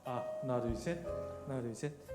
하나 둘 셋, 하나 둘 셋.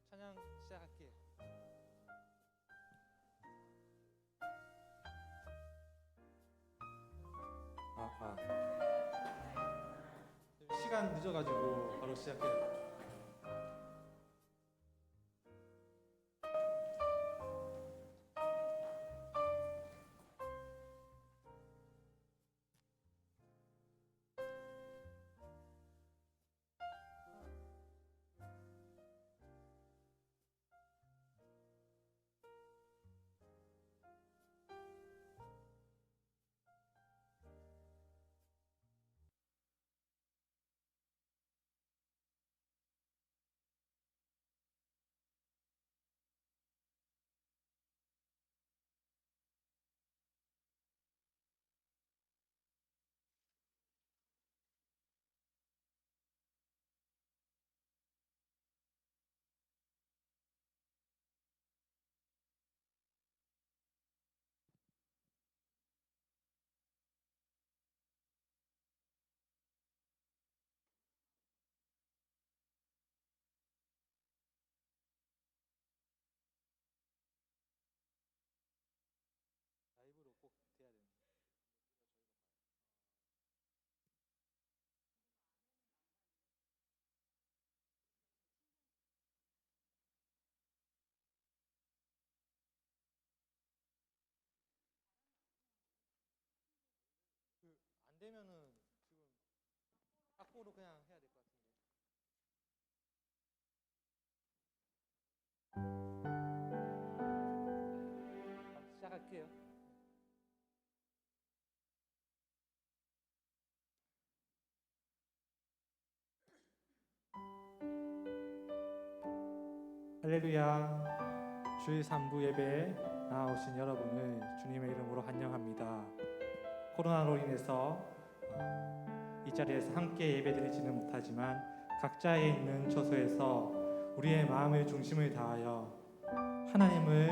찬양 시작할게요. 시간 늦어가지고 바로 시작해요. 라이브로 꼭 돼야 되는. 안 되면은 지금 악보로 그냥 해야 될 것 같은데. 시작할게요. 할렐루야. 주일 3부 예배에 나오신 여러분을 주님의 이름으로 환영합니다. 코로나로 인해서 이 자리에서 함께 예배드리지는 못하지만 각자에 있는 처소에서 우리의 마음의 중심을 다하여 하나님을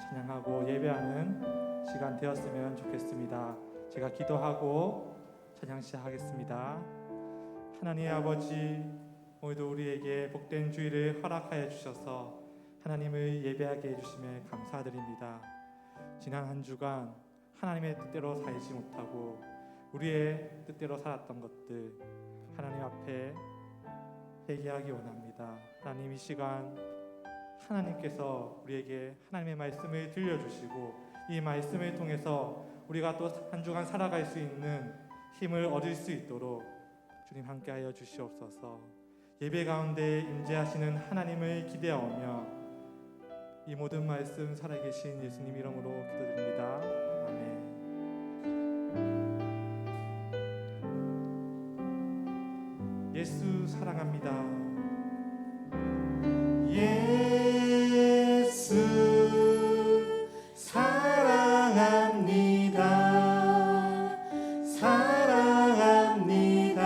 찬양하고 예배하는 시간 되었으면 좋겠습니다. 제가 기도하고 찬양 시작하겠습니다. 하나님 아버지, 오늘도 우리에게 복된 주일을 허락하여 주셔서 하나님을 예배하게 해주심에 감사드립니다. 지난 한 주간 하나님의 뜻대로 살지 못하고 우리의 뜻대로 살았던 것들 하나님 앞에 회개하기 원합니다. 하나님, 이 시간 하나님께서 우리에게 하나님의 말씀을 들려주시고 이 말씀을 통해서 우리가 또 한 주간 살아갈 수 있는 힘을 얻을 수 있도록 주님 함께하여 주시옵소서. 예배 가운데 임재하시는 하나님을 기대하오며 이 모든 말씀 살아계신 예수님 이름으로 기도드립니다. 아멘. 예수 사랑합니다. 예수 사랑합니다. 사랑합니다.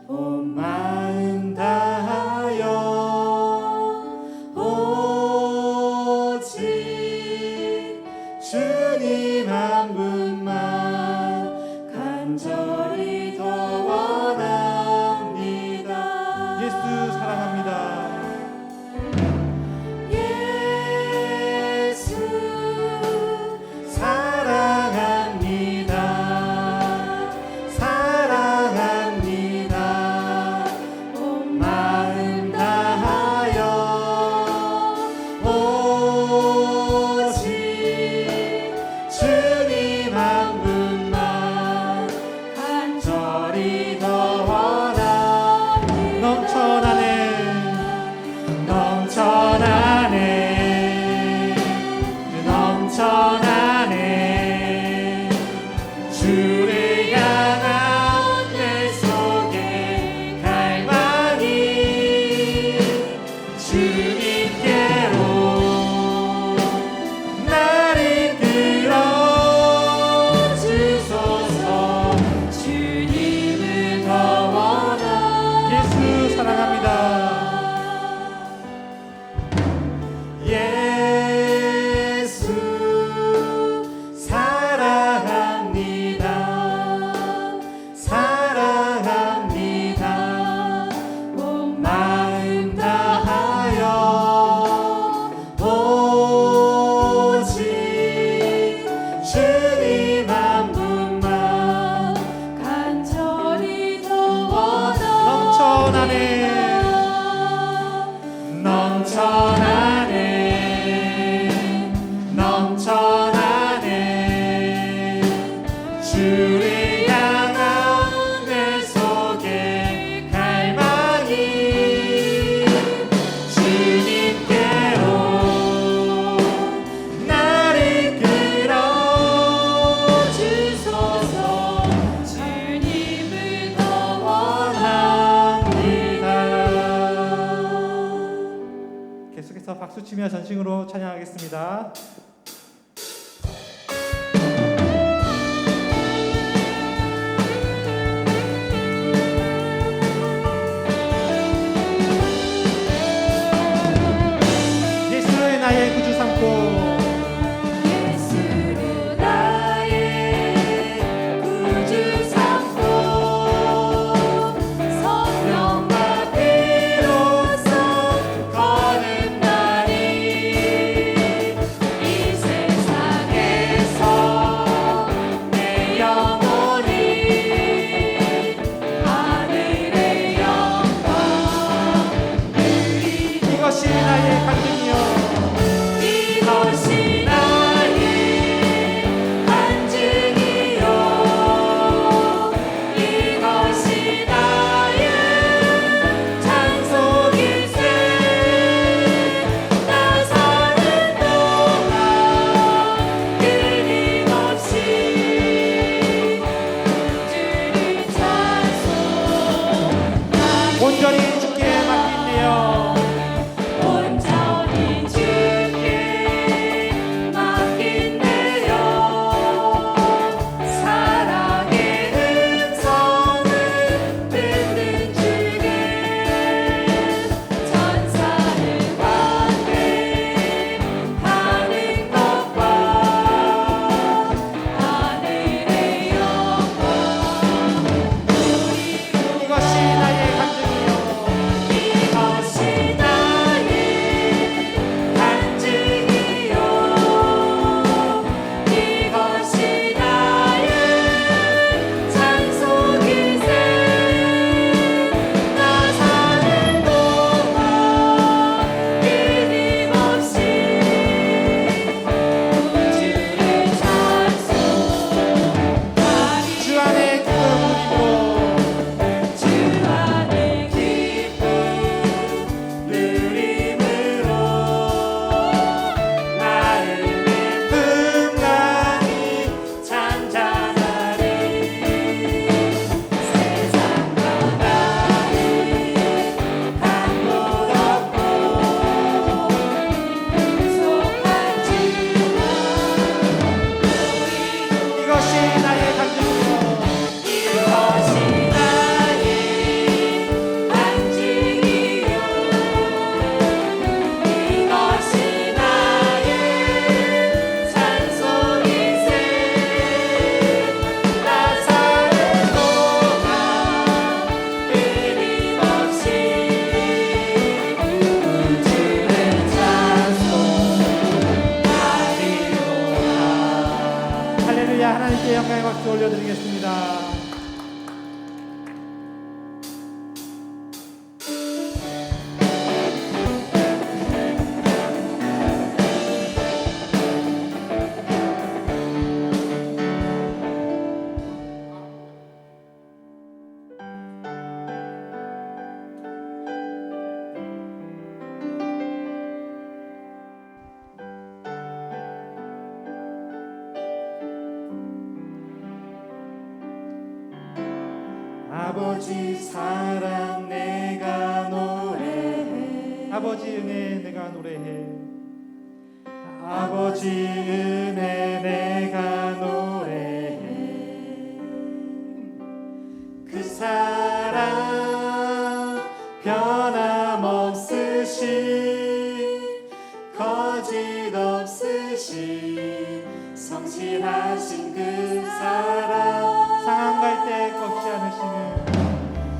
온 마음 다하여 오직 주님 한 분만 간절히 더 원합니다. 예수 사랑합니다. 박수 치며 전심으로 찬양하겠습니다. 예수를 나의 구주 삼고 이것이 나의 간증이요 박수 올려드리겠습니다. 아버지 사랑 내가 노래해 아버지 은혜 내가 노래해. 아버지 은혜 내가 노래해 그 사랑 변함없으신 거짓 없으신 성실하신 그 사랑 상한 갈 때 꺾지 않으시는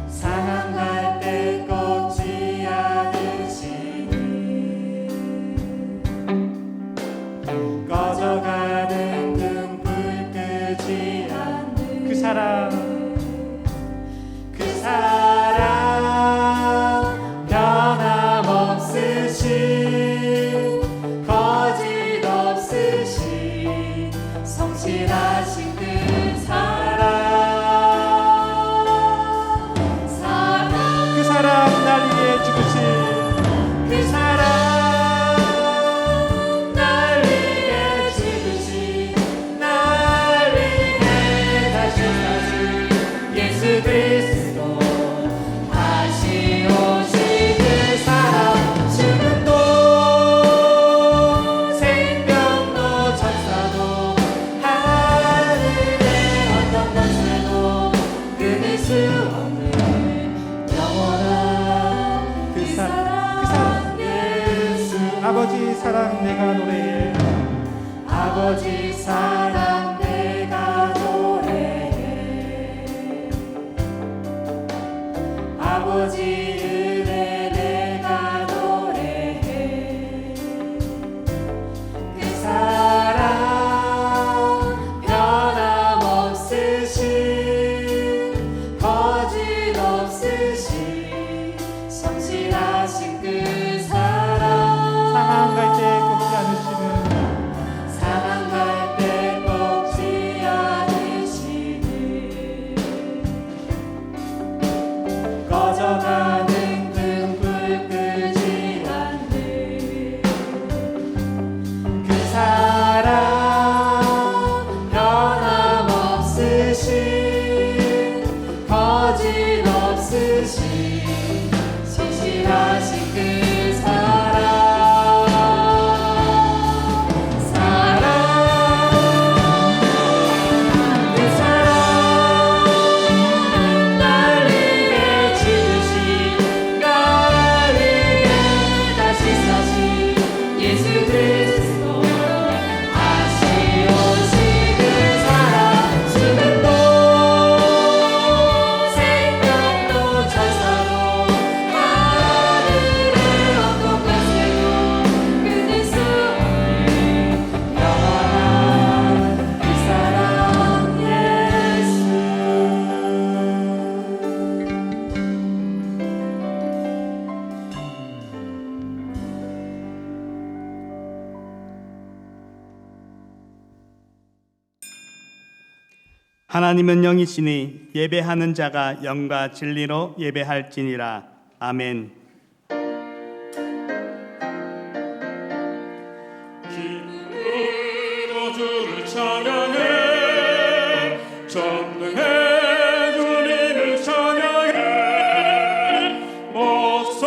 상한 갈 때 꺾지 않으시니 꺼져가는 등불 끄지 않는 그 사랑 그 사랑 변함없으신 거짓 없으신 성실하신 그 사랑 그 사랑 날 위해 죽으신 그 사랑 날 위해 죽으신 날 위해 다시 사신 예수 그리스도 다시 오신 그 사랑 죽음도 생명도 천사도 하늘의 어떤 권세도 끊을 수 없는 영원한 그 사랑 예수 아버지 사랑 내가 노래해. 아버지 사랑 내가 노래해 아버지 은혜 내가 노래해 그 사랑 변함없으신 거짓 없으신 성실하신 그 사랑 상한 갈 때 꺾지 않으시는 사랑 갈 때 꺾지 않으시니 꺼져가는 등불 끄지 않는 그 사랑 변함없으신 거짓 없으신 성실하신 그 사랑 그 사랑 날 위해 죽으신 날 위해 다시 사신 예수 그리스도 다시 오신 그 사랑 죽음도 생명도 천사도 하늘의 어떤 권세도 끊을 수 없는 영원한 그 사랑 예수 하나님은 영이시니 예배하는 자가 영과 진리로 예배할지니라. 아멘. 기쁨으로 주를 찬양해 전능해 주님을 찬양해 목소리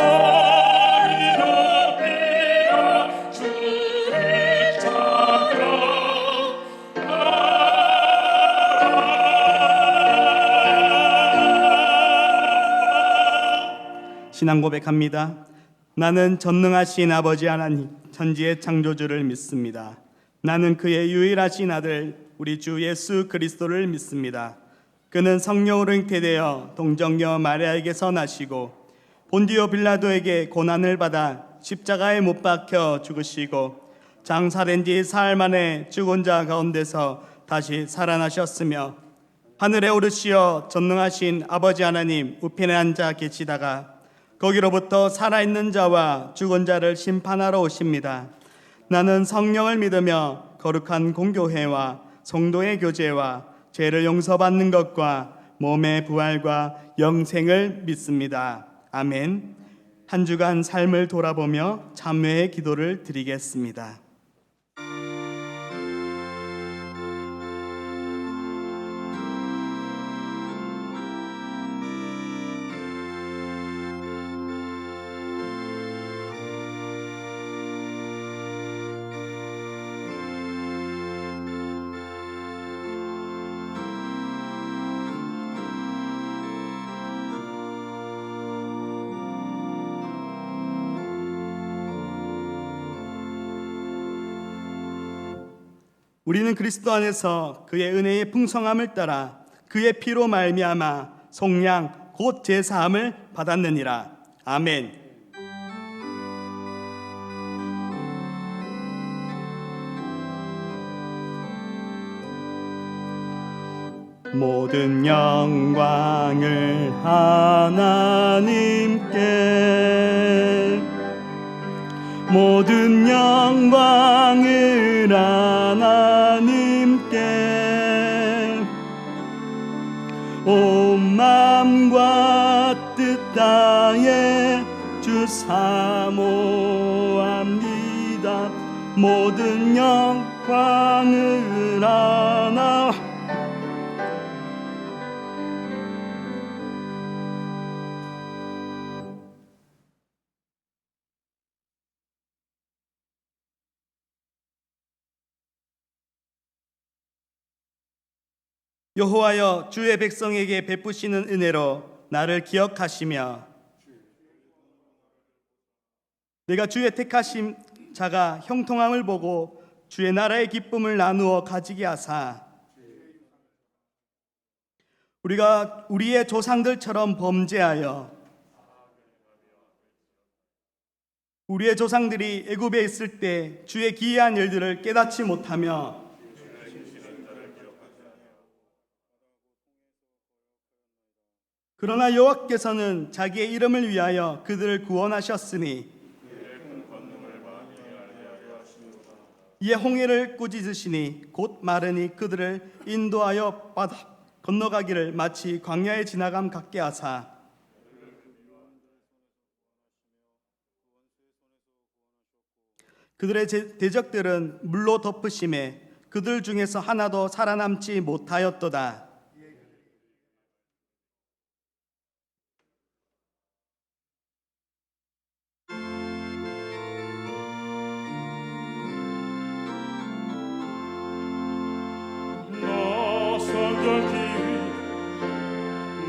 높이라 주를 신앙 고백합니다. 나는 전능하신 아버지 하나님 천지의 창조주를 믿습니다. 나는 그의 유일하신 아들 우리 주 예수 그리스도를 믿습니다. 그는 성령으로 잉태되어 동정녀 마리아에게서 나시고 본디오 빌라도에게 고난을 받아 십자가에 못 박혀 죽으시고 장사된 지 사흘 만에 죽은 자 가운데서 다시 살아나셨으며 하늘에 오르시어 전능하신 아버지 하나님 우편에 앉아 계시다가 거기로부터 살아있는 자와 죽은 자를 심판하러 오십니다. 나는 성령을 믿으며 거룩한 공교회와 성도의 교제와 죄를 용서받는 것과 몸의 부활과 영생을 믿습니다. 아멘. 한 주간 삶을 돌아보며 참회의 기도를 드리겠습니다. 우리는 그리스도 안에서 그의 은혜의 풍성함을 따라 그의 피로 말미암아 속량 곧 제사함을 받았느니라. 아멘. 모든 영광을 하나님께, 모든 영광을 하나님께, 온 마음과 뜻 다해 주 사모합니다. 모든 영광을 하나 여호와여, 주의 백성에게 베푸시는 은혜로 나를 기억하시며 내가 주의 택하심 자가 형통함을 보고 주의 나라의 기쁨을 나누어 가지게 하사 우리가 우리의 조상들처럼 범죄하여 우리의 조상들이 애굽에 있을 때 주의 기이한 일들을 깨닫지 못하며 그러나 여호와께서는 자기의 이름을 위하여 그들을 구원하셨으니 이에 홍해를 꾸짖으시니 곧 마르니 그들을 인도하여 바다 건너가기를 마치 광야에 지나감 같게 하사 그들의 대적들은 물로 덮으심에 그들 중에서 하나도 살아남지 못하였도다.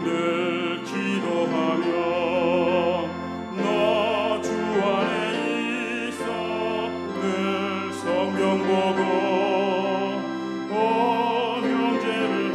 늘 기도하며 나 주 안에 있어 늘 성경 보고 형제를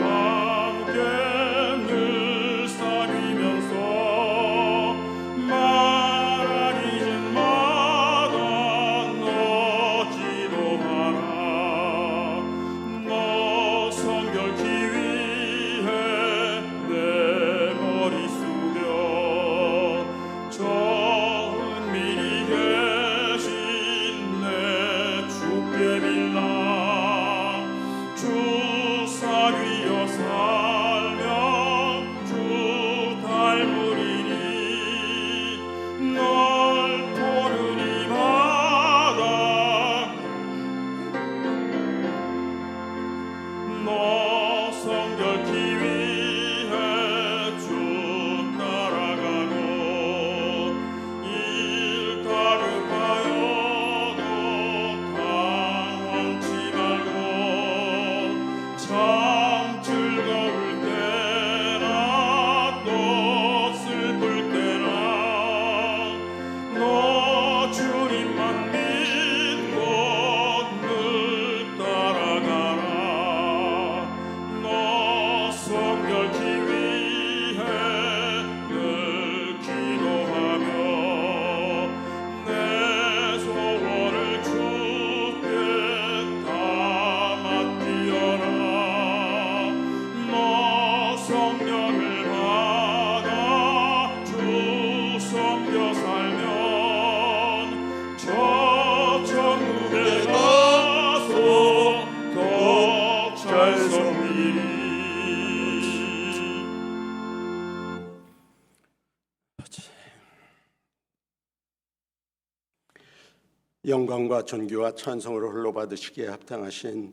영광과 존귀와 찬송을 홀로 받으시기에 합당하신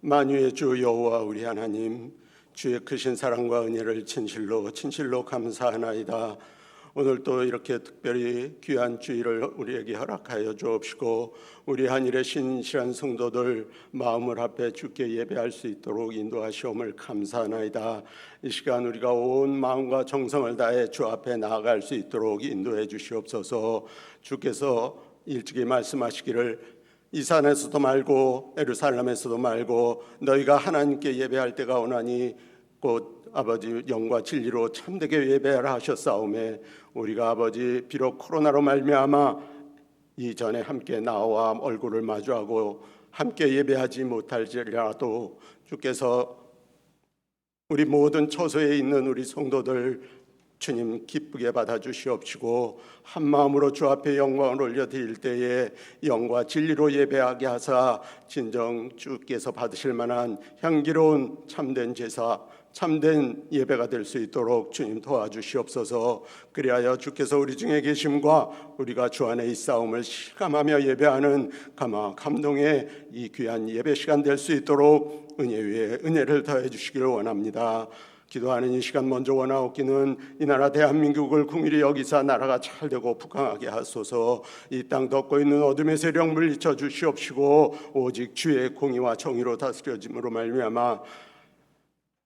만유의 주 여호와 우리 하나님, 주의 크신 사랑과 은혜를 진실로 감사하나이다. 오늘 또 이렇게 특별히 귀한 주일을 우리에게 허락하여 주옵시고 우리 한일의 신실한 성도들 마음을 합해 주께 예배할 수 있도록 인도하시옵을 감사하나이다. 이 시간 우리가 온 마음과 정성을 다해 주 앞에 나아갈 수 있도록 인도해 주시옵소서. 주께서 일찍이 말씀하시기를 이 산에서도 말고 예루살렘에서도 말고 너희가 하나님께 예배할 때가 오나니 곧 아버지 영과 진리로 참되게 예배하라 하셨사오매, 우리가 아버지 비록 코로나로 말미암아 이전에 함께 나와 얼굴을 마주하고 함께 예배하지 못할지라도 주께서 우리 모든 처소에 있는 우리 성도들 주님 기쁘게 받아주시옵시고 한 마음으로 주 앞에 영광을 올려드릴 때에 영과 진리로 예배하게 하사 진정 주께서 받으실 만한 향기로운 참된 제사, 참된 예배가 될 수 있도록 주님 도와주시옵소서. 그리하여 주께서 우리 중에 계심과 우리가 주 안에 있사옴을 실감하며 예배하는 감동의 이 귀한 예배 시간 될 수 있도록 은혜 위에 은혜를 더해 주시기를 원합니다. 기도하는 이 시간 먼저 원하옵기는 이 나라 대한민국을 긍휼히 여기사 나라가 잘되고 북강하게 하소서. 이 땅 덮고 있는 어둠의 세력 물리쳐 주시옵시고 오직 주의 공의와 정의로 다스려짐으로 말미암아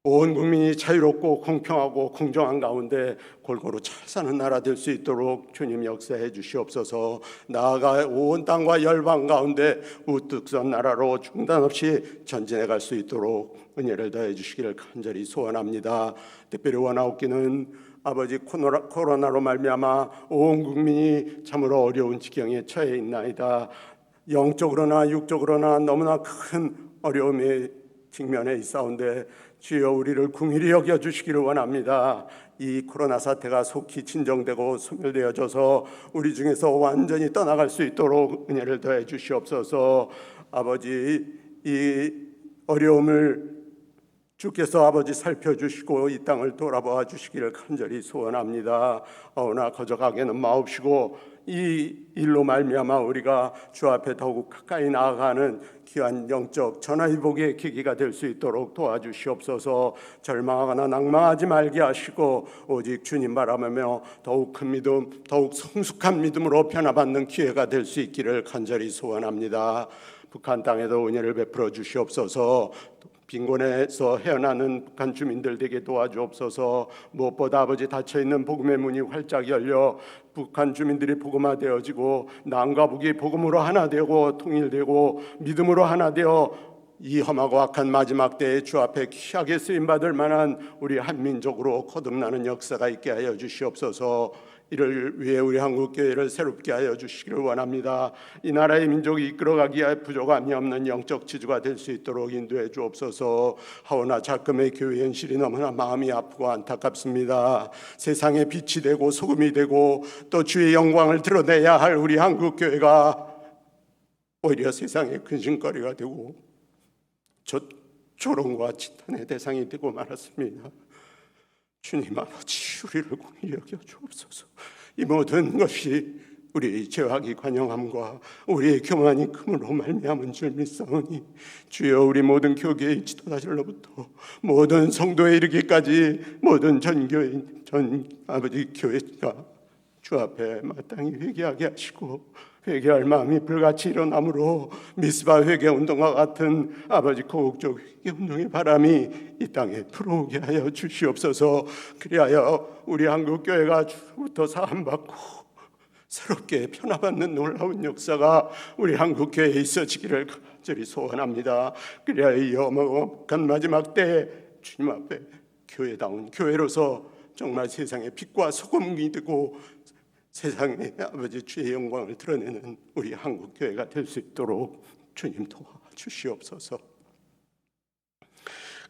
온 국민이 자유롭고 공평하고 공정한 가운데 골고루 잘 사는 나라 될 수 있도록 주님 역사해 주시옵소서. 나아가 온 땅과 열방 가운데 우뚝 선 나라로 중단 없이 전진해 갈 수 있도록 은혜를 더해 주시기를 간절히 소원합니다. 특별히 원하옵기는 아버지 코로나로 말미암아 온 국민이 참으로 어려운 지경에 처해 있나이다. 영적으로나 육적으로나 너무나 큰 어려움에 직면해 있사온데 주여 우리를 긍휼히 여겨주시기를 원합니다. 이 코로나 사태가 속히 진정되고 소멸되어져서 우리 중에서 완전히 떠나갈 수 있도록 은혜를 더해 주시옵소서. 아버지 이 어려움을 주께서 아버지 살펴주시고 이 땅을 돌아보아 주시기를 간절히 소원합니다. 어나 거저가게는 마옵시고 이 일로 말미암아 우리가 주 앞에 더욱 가까이 나아가는 귀한 영적 전화위복의 계기가 될 수 있도록 도와주시옵소서. 절망하거나 낭망하지 말게 하시고 오직 주님 바라보며 더욱 큰 믿음, 더욱 성숙한 믿음으로 변화받는 기회가 될 수 있기를 간절히 소원합니다. 북한 땅에도 은혜를 베풀어 주시옵소서. 빈곤에서 헤어나는 북한 주민들에게 도와주옵소서. 무엇보다 아버지 닫혀있는 복음의 문이 활짝 열려 북한 주민들이 복음화되어지고 남과 북이 복음으로 하나 되고 통일되고 믿음으로 하나 되어 이 험하고 악한 마지막 때에 주 앞에 귀하게 쓰임받을 만한 우리 한민족으로 거듭나는 역사가 있게 하여 주시옵소서. 이를 위해 우리 한국교회를 새롭게 하여 주시기를 원합니다. 이 나라의 민족이 이끌어가기에 부족함이 없는 영적 지주가 될 수 있도록 인도해 주옵소서. 하오나 자금의 교회 현실이 너무나 마음이 아프고 안타깝습니다. 세상에 빛이 되고 소금이 되고 또 주의 영광을 드러내야 할 우리 한국교회가 오히려 세상의 근심거리가 되고 조롱과 지탄의 대상이 되고 말았습니다. 주님 아버지 우리를 긍휼히 여겨 주옵소서. 이 모든 것이 우리의 죄악이 관영함과 우리의 교만이 금으로 말미암은 줄 믿사오니 주여 우리 모든 교계의 지도자들로부터 모든 성도에 이르기까지 모든 전교인 전 아버지 교회가 주 앞에 마땅히 회개하게 하시고 회개할 마음이 불같이 일어나므로 미스바 회개운동과 같은 아버지 고국적 회개운동의 바람이 이 땅에 불어오게 하여 주시옵소서. 그리하여 우리 한국교회가 주부터 사함받고 새롭게 변화받는 놀라운 역사가 우리 한국교회에 있어지기를 간절히 소원합니다. 그리하여 이 험악한 마지막 때에 주님 앞에 교회다운 교회로서 정말 세상의 빛과 소금이 되고 세상에 아버지 주의 영광을 드러내는 우리 한국교회가 될 수 있도록 주님 도와주시옵소서.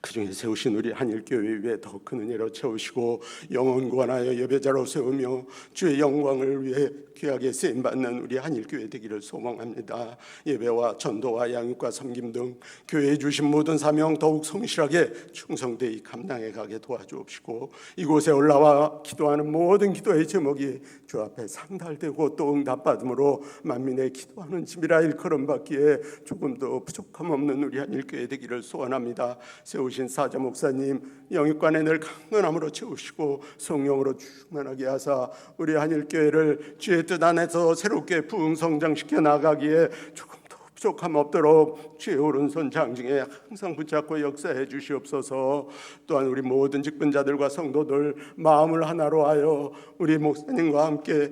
그중에 세우신 우리 한일교회 위에 더 큰 은혜로 채우시고 영원관하여 예배자로 세우며 주의 영광을 위해 귀하게 쓰임받는 우리 한일교회 되기를 소망합니다. 예배와 전도와 양육과 섬김 등 교회에 주신 모든 사명 더욱 성실하게 충성되이 감당해 가게 도와주옵시고 이곳에 올라와 기도하는 모든 기도의 제목이 주 앞에 상달되고 또 응답받음으로 만민의 기도하는 집이라 일컬음받기에 조금도 부족함 없는 우리 한일교회 되기를 소원합니다. 세우신 사자 목사님 영육간에 늘 강건함으로 채우시고 성령으로 충만하게 하사 우리 한일교회를 주의 뜻 안에서 새롭게 부흥성장시켜 나가기에 조금도 부족함 없도록 주의 오른손 장중에 항상 붙잡고 역사해 주시옵소서. 또한 우리 모든 직분자들과 성도들 마음을 하나로 하여 우리 목사님과 함께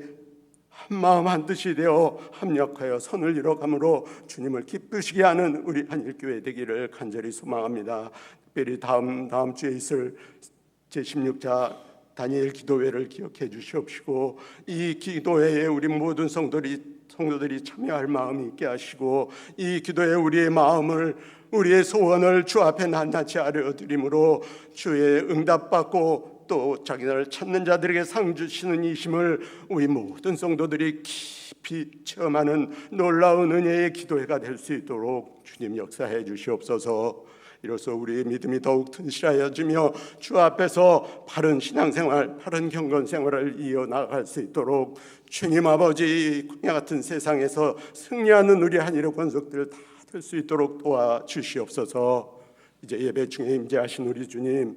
한마음 한뜻이 되어 합력하여 선을 이뤄감으로 주님을 기쁘시게 하는 우리 한일교회 되기를 간절히 소망합니다. 특별히 다음 주에 있을 제16자 다니엘 기도회를 기억해 주시옵시고 이 기도회에 우리 모든 성도들이 참여할 마음이 있게 하시고 이 기도에 우리의 마음을 우리의 소원을 주 앞에 낱낱이 아뢰어드림으로 주의 응답받고 또 자기를 찾는 자들에게 상 주시는 이 힘을 우리 모든 성도들이 깊이 체험하는 놀라운 은혜의 기도회가 될 수 있도록 주님 역사해 주시옵소서. 이로써 우리의 믿음이 더욱 튼실하여지며 주 앞에서 바른 신앙생활, 바른 경건생활을 이어나갈 수 있도록 주님 아버지 광야 같은 세상에서 승리하는 우리 한일의 권속들 다 될 수 있도록 도와주시옵소서. 이제 예배 중에 임재하신 우리 주님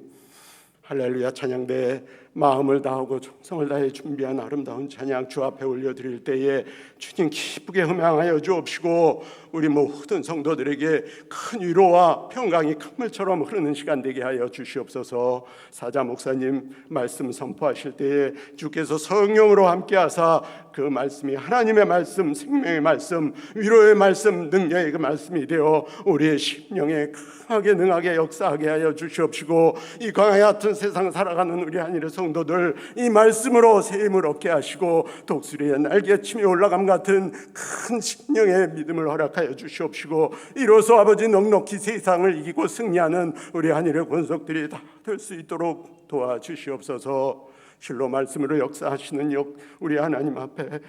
할렐루야 찬양대 마음을 다하고 정성을 다해 준비한 아름다운 찬양 주 앞에 올려드릴 때에 주님 기쁘게 흠양하여 주옵시고 우리 모든 성도들에게 큰 위로와 평강이 강물처럼 흐르는 시간 되게 하여 주시옵소서. 사자 목사님 말씀 선포하실 때에 주께서 성령으로 함께하사 그 말씀이 하나님의 말씀, 생명의 말씀, 위로의 말씀, 능력의 그 말씀이 되어 우리의 심령에 강하게 능하게 역사하게 하여 주시옵시고 이 광야 같은 세상 살아가는 우리 한일의 성도들 이 말씀으로 새 힘을 얻게 하시고 독수리의 날개침이 올라감 같은 큰 심령의 믿음을 허락하여 주시옵시고 이로써 아버지 넉넉히 세상을 이기고 승리하는 우리 한일의 권속들이 다 될 수 있도록 도와주시옵소서. 실로 말씀으로 역사하시는 우리 하나님 앞에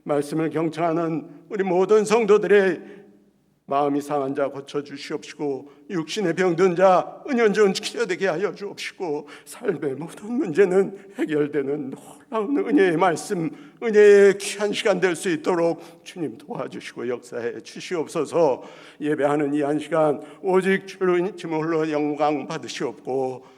말씀을 경청하는 우리 모든 성도들의 마음이 상한 자 고쳐주시옵시고 육신의 병든 자 은연중 치료되게 하여 주옵시고 삶의 모든 문제는 해결되는 놀라운 은혜의 말씀, 은혜의 귀한 시간 될 수 있도록 주님 도와주시고 역사해 주시옵소서. 예배하는 이 한 시간 오직 주로 홀로 영광 받으시옵고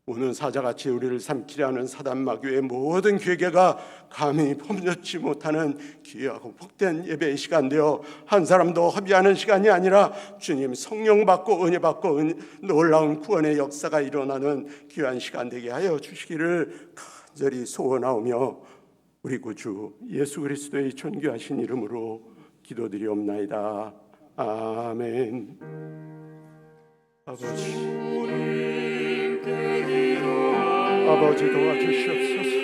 오는 사자같이 우리를 삼키려 하는 사단 마귀의 모든 괴계가 감히 범접지 못하는 귀하고 복된 예배의 시간 되어 한 사람도 허비하는 시간이 아니라 주님 성령 받고 은혜 받고 놀라운 구원의 역사가 일어나는 귀한 시간 되게 하여 주시기를 간절히 소원하오며 우리 구주 예수 그리스도의 존귀하신 이름으로 기도드리옵나이다. 아멘. 아버지 도와주시옵소서.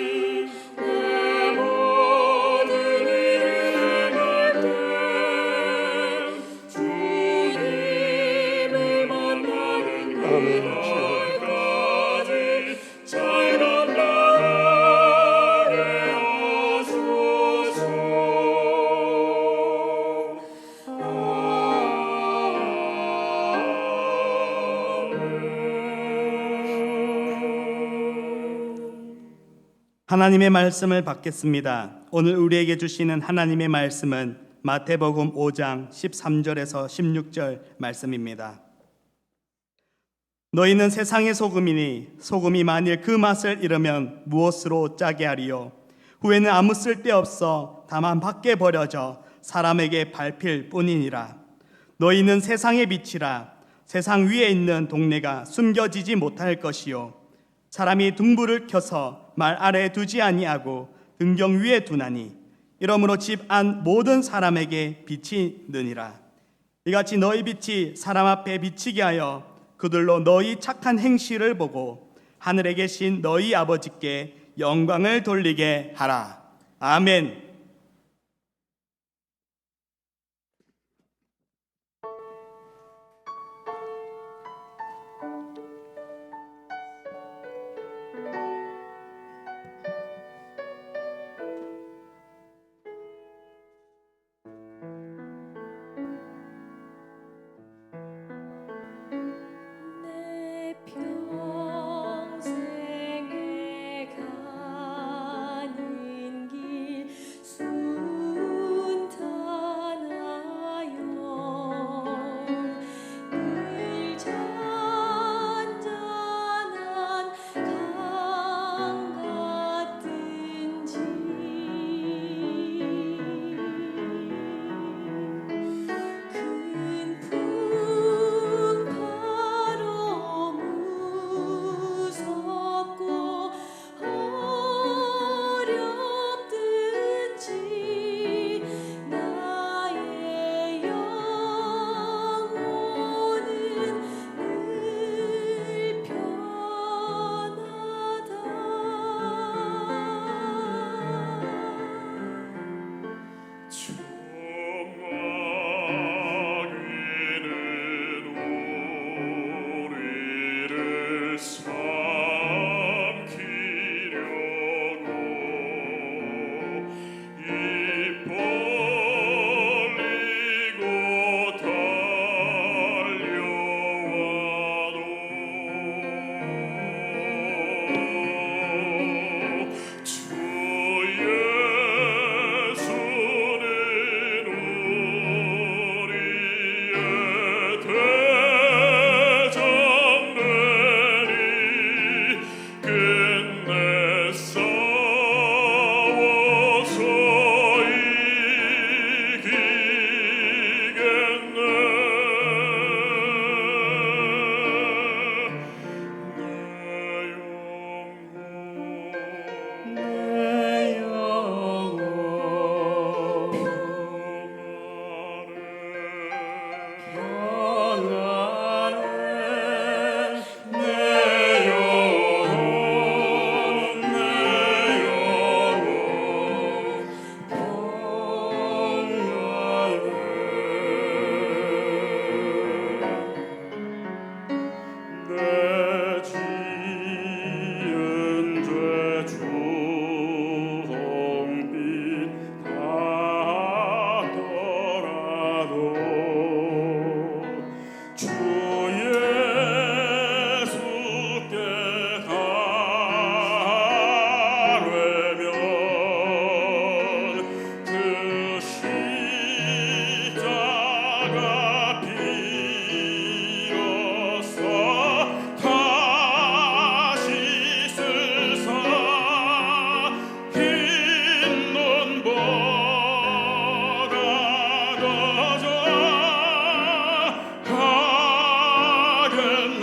하나님의 말씀을 받겠습니다. 오늘 우리에게 주시는 하나님의 말씀은 마태복음 5장 13절에서 16절 말씀입니다. 너희는 세상의 소금이니 소금이 만일 그 맛을 잃으면 무엇으로 짜게 하리요? 후에는 아무 쓸데없어 다만 밖에 버려져 사람에게 밟힐 뿐이니라. 너희는 세상의 빛이라. 세상 위에 있는 동네가 숨겨지지 못할 것이요 사람이 등불을 켜서 말 아래에 두지 아니하고 등경 위에 두나니 이러므로 집 안 모든 사람에게 빛이 느니라. 이같이 너희 빛이 사람 앞에 비치게 하여 그들로 너희 착한 행실을 보고 하늘에 계신 너희 아버지께 영광을 돌리게 하라. 아멘. 비로소 다시 쓰사 흰 눈보라 더져 가겠네.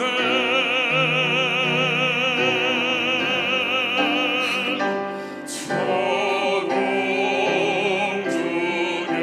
천공 중에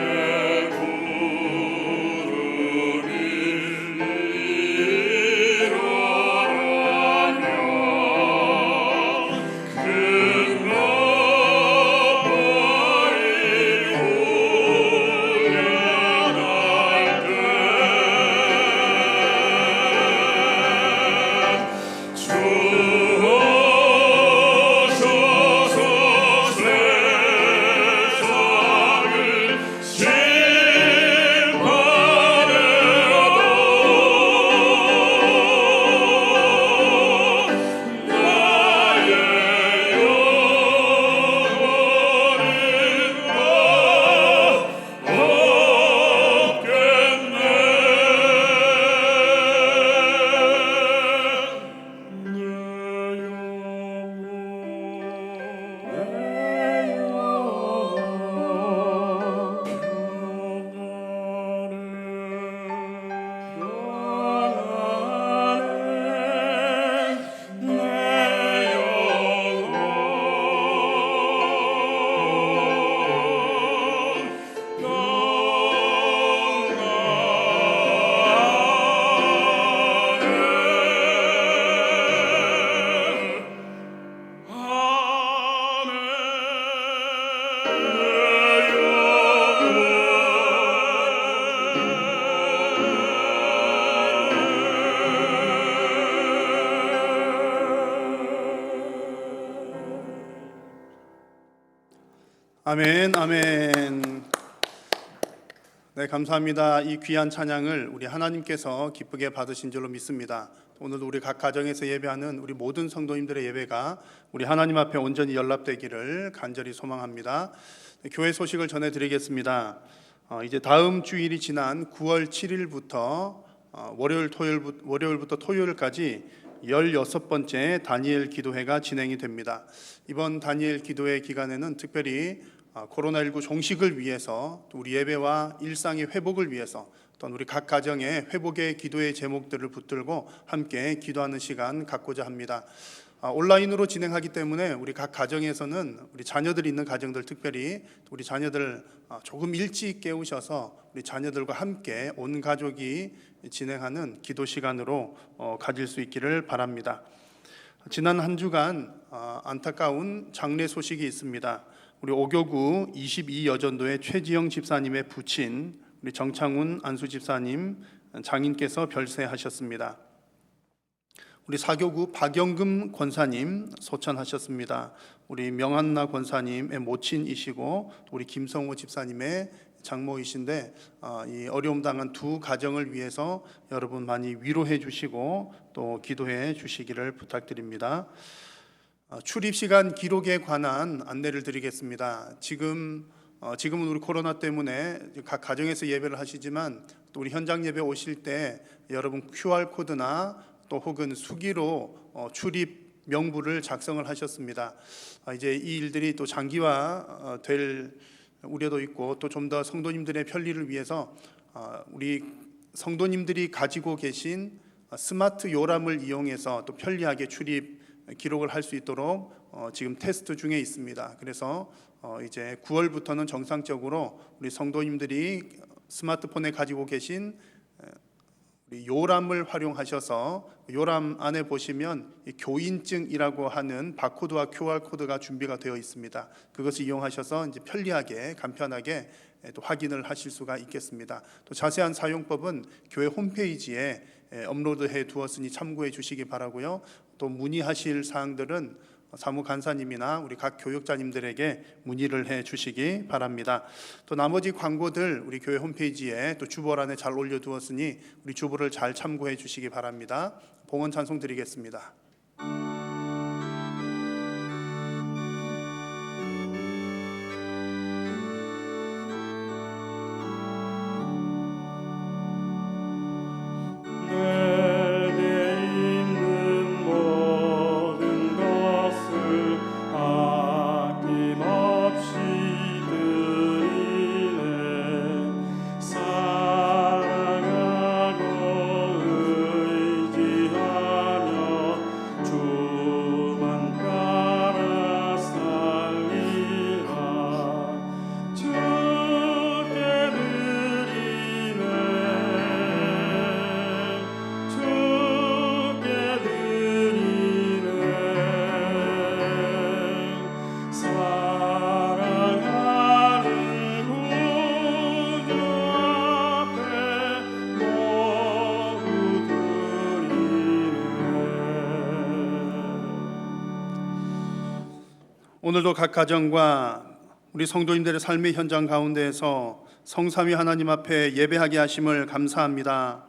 아멘, 아멘. 네, 감사합니다. 이 귀한 찬양을 우리 하나님께서 기쁘게 받으신 줄로 믿습니다. 오늘도 우리 각 가정에서 예배하는 우리 모든 성도님들의 예배가 우리 하나님 앞에 온전히 연락되기를 간절히 소망합니다. 네, 교회 소식을 전해드리겠습니다. 이제 다음 주일이 지난 9월 7일부터 월요일부터 토요일까지 16번째 다니엘 기도회가 진행이 됩니다. 이번 다니엘 기도회 기간에는 특별히 코로나19 종식을 위해서 또 우리 예배와 일상의 회복을 위해서 또 우리 각 가정의 회복의 기도의 제목들을 붙들고 함께 기도하는 시간 갖고자 합니다. 온라인으로 진행하기 때문에 우리 각 가정에서는 우리 자녀들이 있는 가정들, 특별히 우리 자녀들 조금 일찍 깨우셔서 우리 자녀들과 함께 온 가족이 진행하는 기도 시간으로 가질 수 있기를 바랍니다. 지난 한 주간 안타까운 장례 소식이 있습니다. 우리 오교구 22여전도의 최지영 집사님의 부친 우리 정창훈 안수 집사님 장인께서 별세하셨습니다. 우리 사교구 박영금 권사님 소천하셨습니다. 우리 명한나 권사님의 모친이시고 우리 김성호 집사님의 장모이신데 이 어려움 당한 두 가정을 위해서 여러분 많이 위로해 주시고 또 기도해 주시기를 부탁드립니다. 출입 시간 기록에 관한 안내를 드리겠습니다. 지금은 우리 코로나 때문에 각 가정에서 예배를 하시지만 또 우리 현장 예배 오실 때 여러분 QR 코드나 또 혹은 수기로 출입 명부를 작성을 하셨습니다. 이제 이 일들이 또 장기화 될 우려도 있고 또 좀 더 성도님들의 편리를 위해서 우리 성도님들이 가지고 계신 스마트 요람을 이용해서 또 편리하게 출입 기록을 할 수 있도록 지금 테스트 중에 있습니다. 그래서 이제 9월부터는 정상적으로 우리 성도님들이 스마트폰에 가지고 계신 우리 요람을 활용하셔서 요람 안에 보시면 교인증이라고 하는 바코드와 QR 코드가 준비가 되어 있습니다. 그것을 이용하셔서 이제 편리하게 간편하게 또 확인을 하실 수가 있겠습니다. 또 자세한 사용법은 교회 홈페이지에 업로드해 두었으니 참고해 주시기 바라고요. 또 문의하실 사항들은 사무 간사님이나 우리 각 교육자님들에게 문의를 해 주시기 바랍니다. 또 나머지 광고들 우리 교회 홈페이지에 또 주보란에 잘 올려두었으니 우리 주보를 잘 참고해 주시기 바랍니다. 봉헌 찬송 드리겠습니다. 오늘도 각 가정과 우리 성도님들의 삶의 현장 가운데에서 성삼위 하나님 앞에 예배하게 하심을 감사합니다.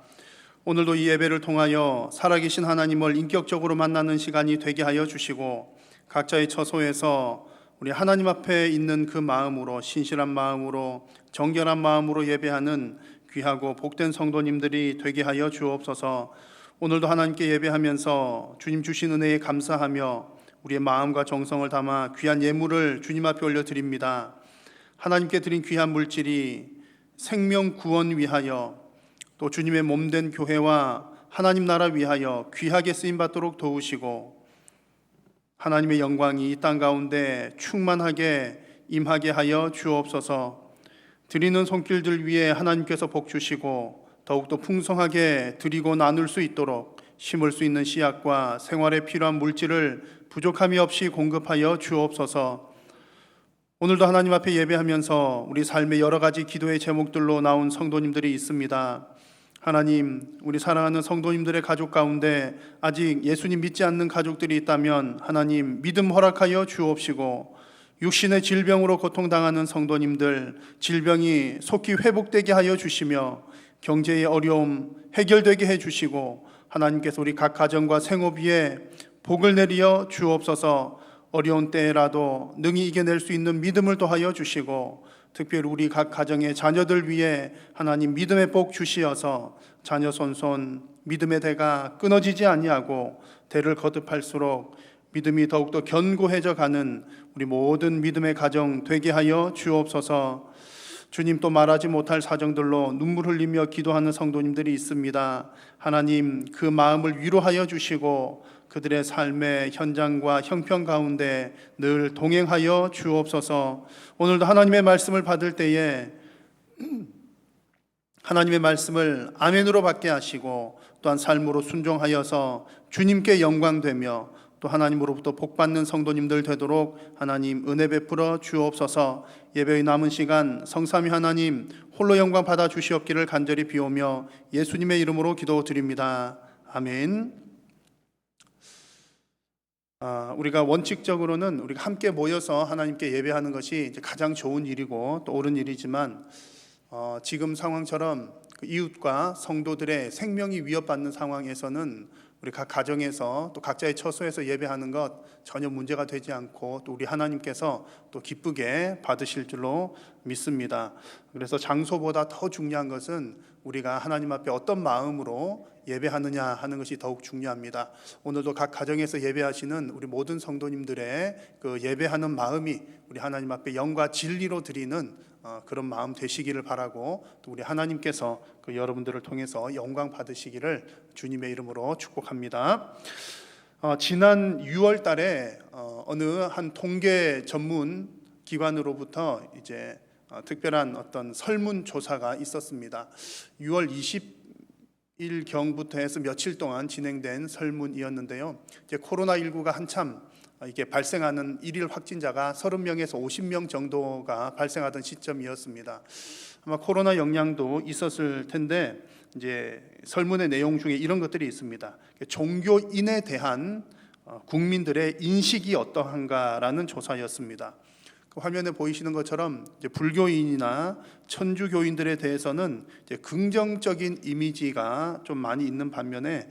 오늘도 이 예배를 통하여 살아계신 하나님을 인격적으로 만나는 시간이 되게 하여 주시고, 각자의 처소에서 우리 하나님 앞에 있는 그 마음으로, 신실한 마음으로, 정결한 마음으로 예배하는 귀하고 복된 성도님들이 되게 하여 주옵소서. 오늘도 하나님께 예배하면서 주님 주신 은혜에 감사하며 우리의 마음과 정성을 담아 귀한 예물을 주님 앞에 올려드립니다. 하나님께 드린 귀한 물질이 생명 구원 위하여, 또 주님의 몸된 교회와 하나님 나라 위하여 귀하게 쓰임받도록 도우시고, 하나님의 영광이 이 땅 가운데 충만하게 임하게 하여 주옵소서. 드리는 손길들 위에 하나님께서 복 주시고 더욱더 풍성하게 드리고 나눌 수 있도록 심을 수 있는 씨앗과 생활에 필요한 물질을 부족함이 없이 공급하여 주옵소서. 오늘도 하나님 앞에 예배하면서 우리 삶의 여러 가지 기도의 제목들로 나온 성도님들이 있습니다. 하나님, 우리 사랑하는 성도님들의 가족 가운데 아직 예수님 믿지 않는 가족들이 있다면 하나님 믿음 허락하여 주옵시고, 육신의 질병으로 고통당하는 성도님들 질병이 속히 회복되게 하여 주시며, 경제의 어려움 해결되게 해주시고, 하나님께서 우리 각 가정과 생업 위에 복을 내리어 주옵소서. 어려운 때라도 능히 이겨낼 수 있는 믿음을 더하여 주시고, 특별히 우리 각 가정의 자녀들 위해 하나님 믿음의 복 주시어서 자녀 손손 믿음의 대가 끊어지지 아니하고 대를 거듭할수록 믿음이 더욱더 견고해져 가는 우리 모든 믿음의 가정 되게 하여 주옵소서. 주님, 또 말하지 못할 사정들로 눈물 흘리며 기도하는 성도님들이 있습니다. 하나님, 그 마음을 위로하여 주시고 그들의 삶의 현장과 형편 가운데 늘 동행하여 주옵소서. 오늘도 하나님의 말씀을 받을 때에 하나님의 말씀을 아멘으로 받게 하시고, 또한 삶으로 순종하여서 주님께 영광되며 또 하나님으로부터 복받는 성도님들 되도록 하나님 은혜 베풀어 주옵소서. 예배의 남은 시간 성삼위 하나님 홀로 영광 받아 주시옵기를 간절히 비오며 예수님의 이름으로 기도드립니다. 아멘. 우리가 원칙적으로는 우리가 함께 모여서 하나님께 예배하는 것이 이제 가장 좋은 일이고 또 옳은 일이지만, 지금 상황처럼 그 이웃과 성도들의 생명이 위협받는 상황에서는 우리 각 가정에서 또 각자의 처소에서 예배하는 것 전혀 문제가 되지 않고 또 우리 하나님께서 또 기쁘게 받으실 줄로 믿습니다. 그래서 장소보다 더 중요한 것은 우리가 하나님 앞에 어떤 마음으로 예배하느냐 하는 것이 더욱 중요합니다. 오늘도 각 가정에서 예배하시는 우리 모든 성도님들의 그 예배하는 마음이 우리 하나님 앞에 영과 진리로 드리는 그런 마음 되시기를 바라고, 또 우리 하나님께서 그 여러분들을 통해서 영광 받으시기를 주님의 이름으로 축복합니다. 지난 6월 달에 어느 한 통계 전문 기관으로부터 이제 특별한 어떤 설문 조사가 있었습니다. 6월 20일경부터 해서 며칠 동안 진행된 설문이었는데요. 이제 코로나19가 한참 이게 발생하는 일일 확진자가 30명에서 50명 정도가 발생하던 시점이었습니다. 아마 코로나 영향도 있었을 텐데, 이제 설문의 내용 중에 이런 것들이 있습니다. 종교인에 대한 국민들의 인식이 어떠한가라는 조사였습니다. 그 화면에 보이시는 것처럼 이제 불교인이나 천주교인들에 대해서는 이제 긍정적인 이미지가 좀 많이 있는 반면에,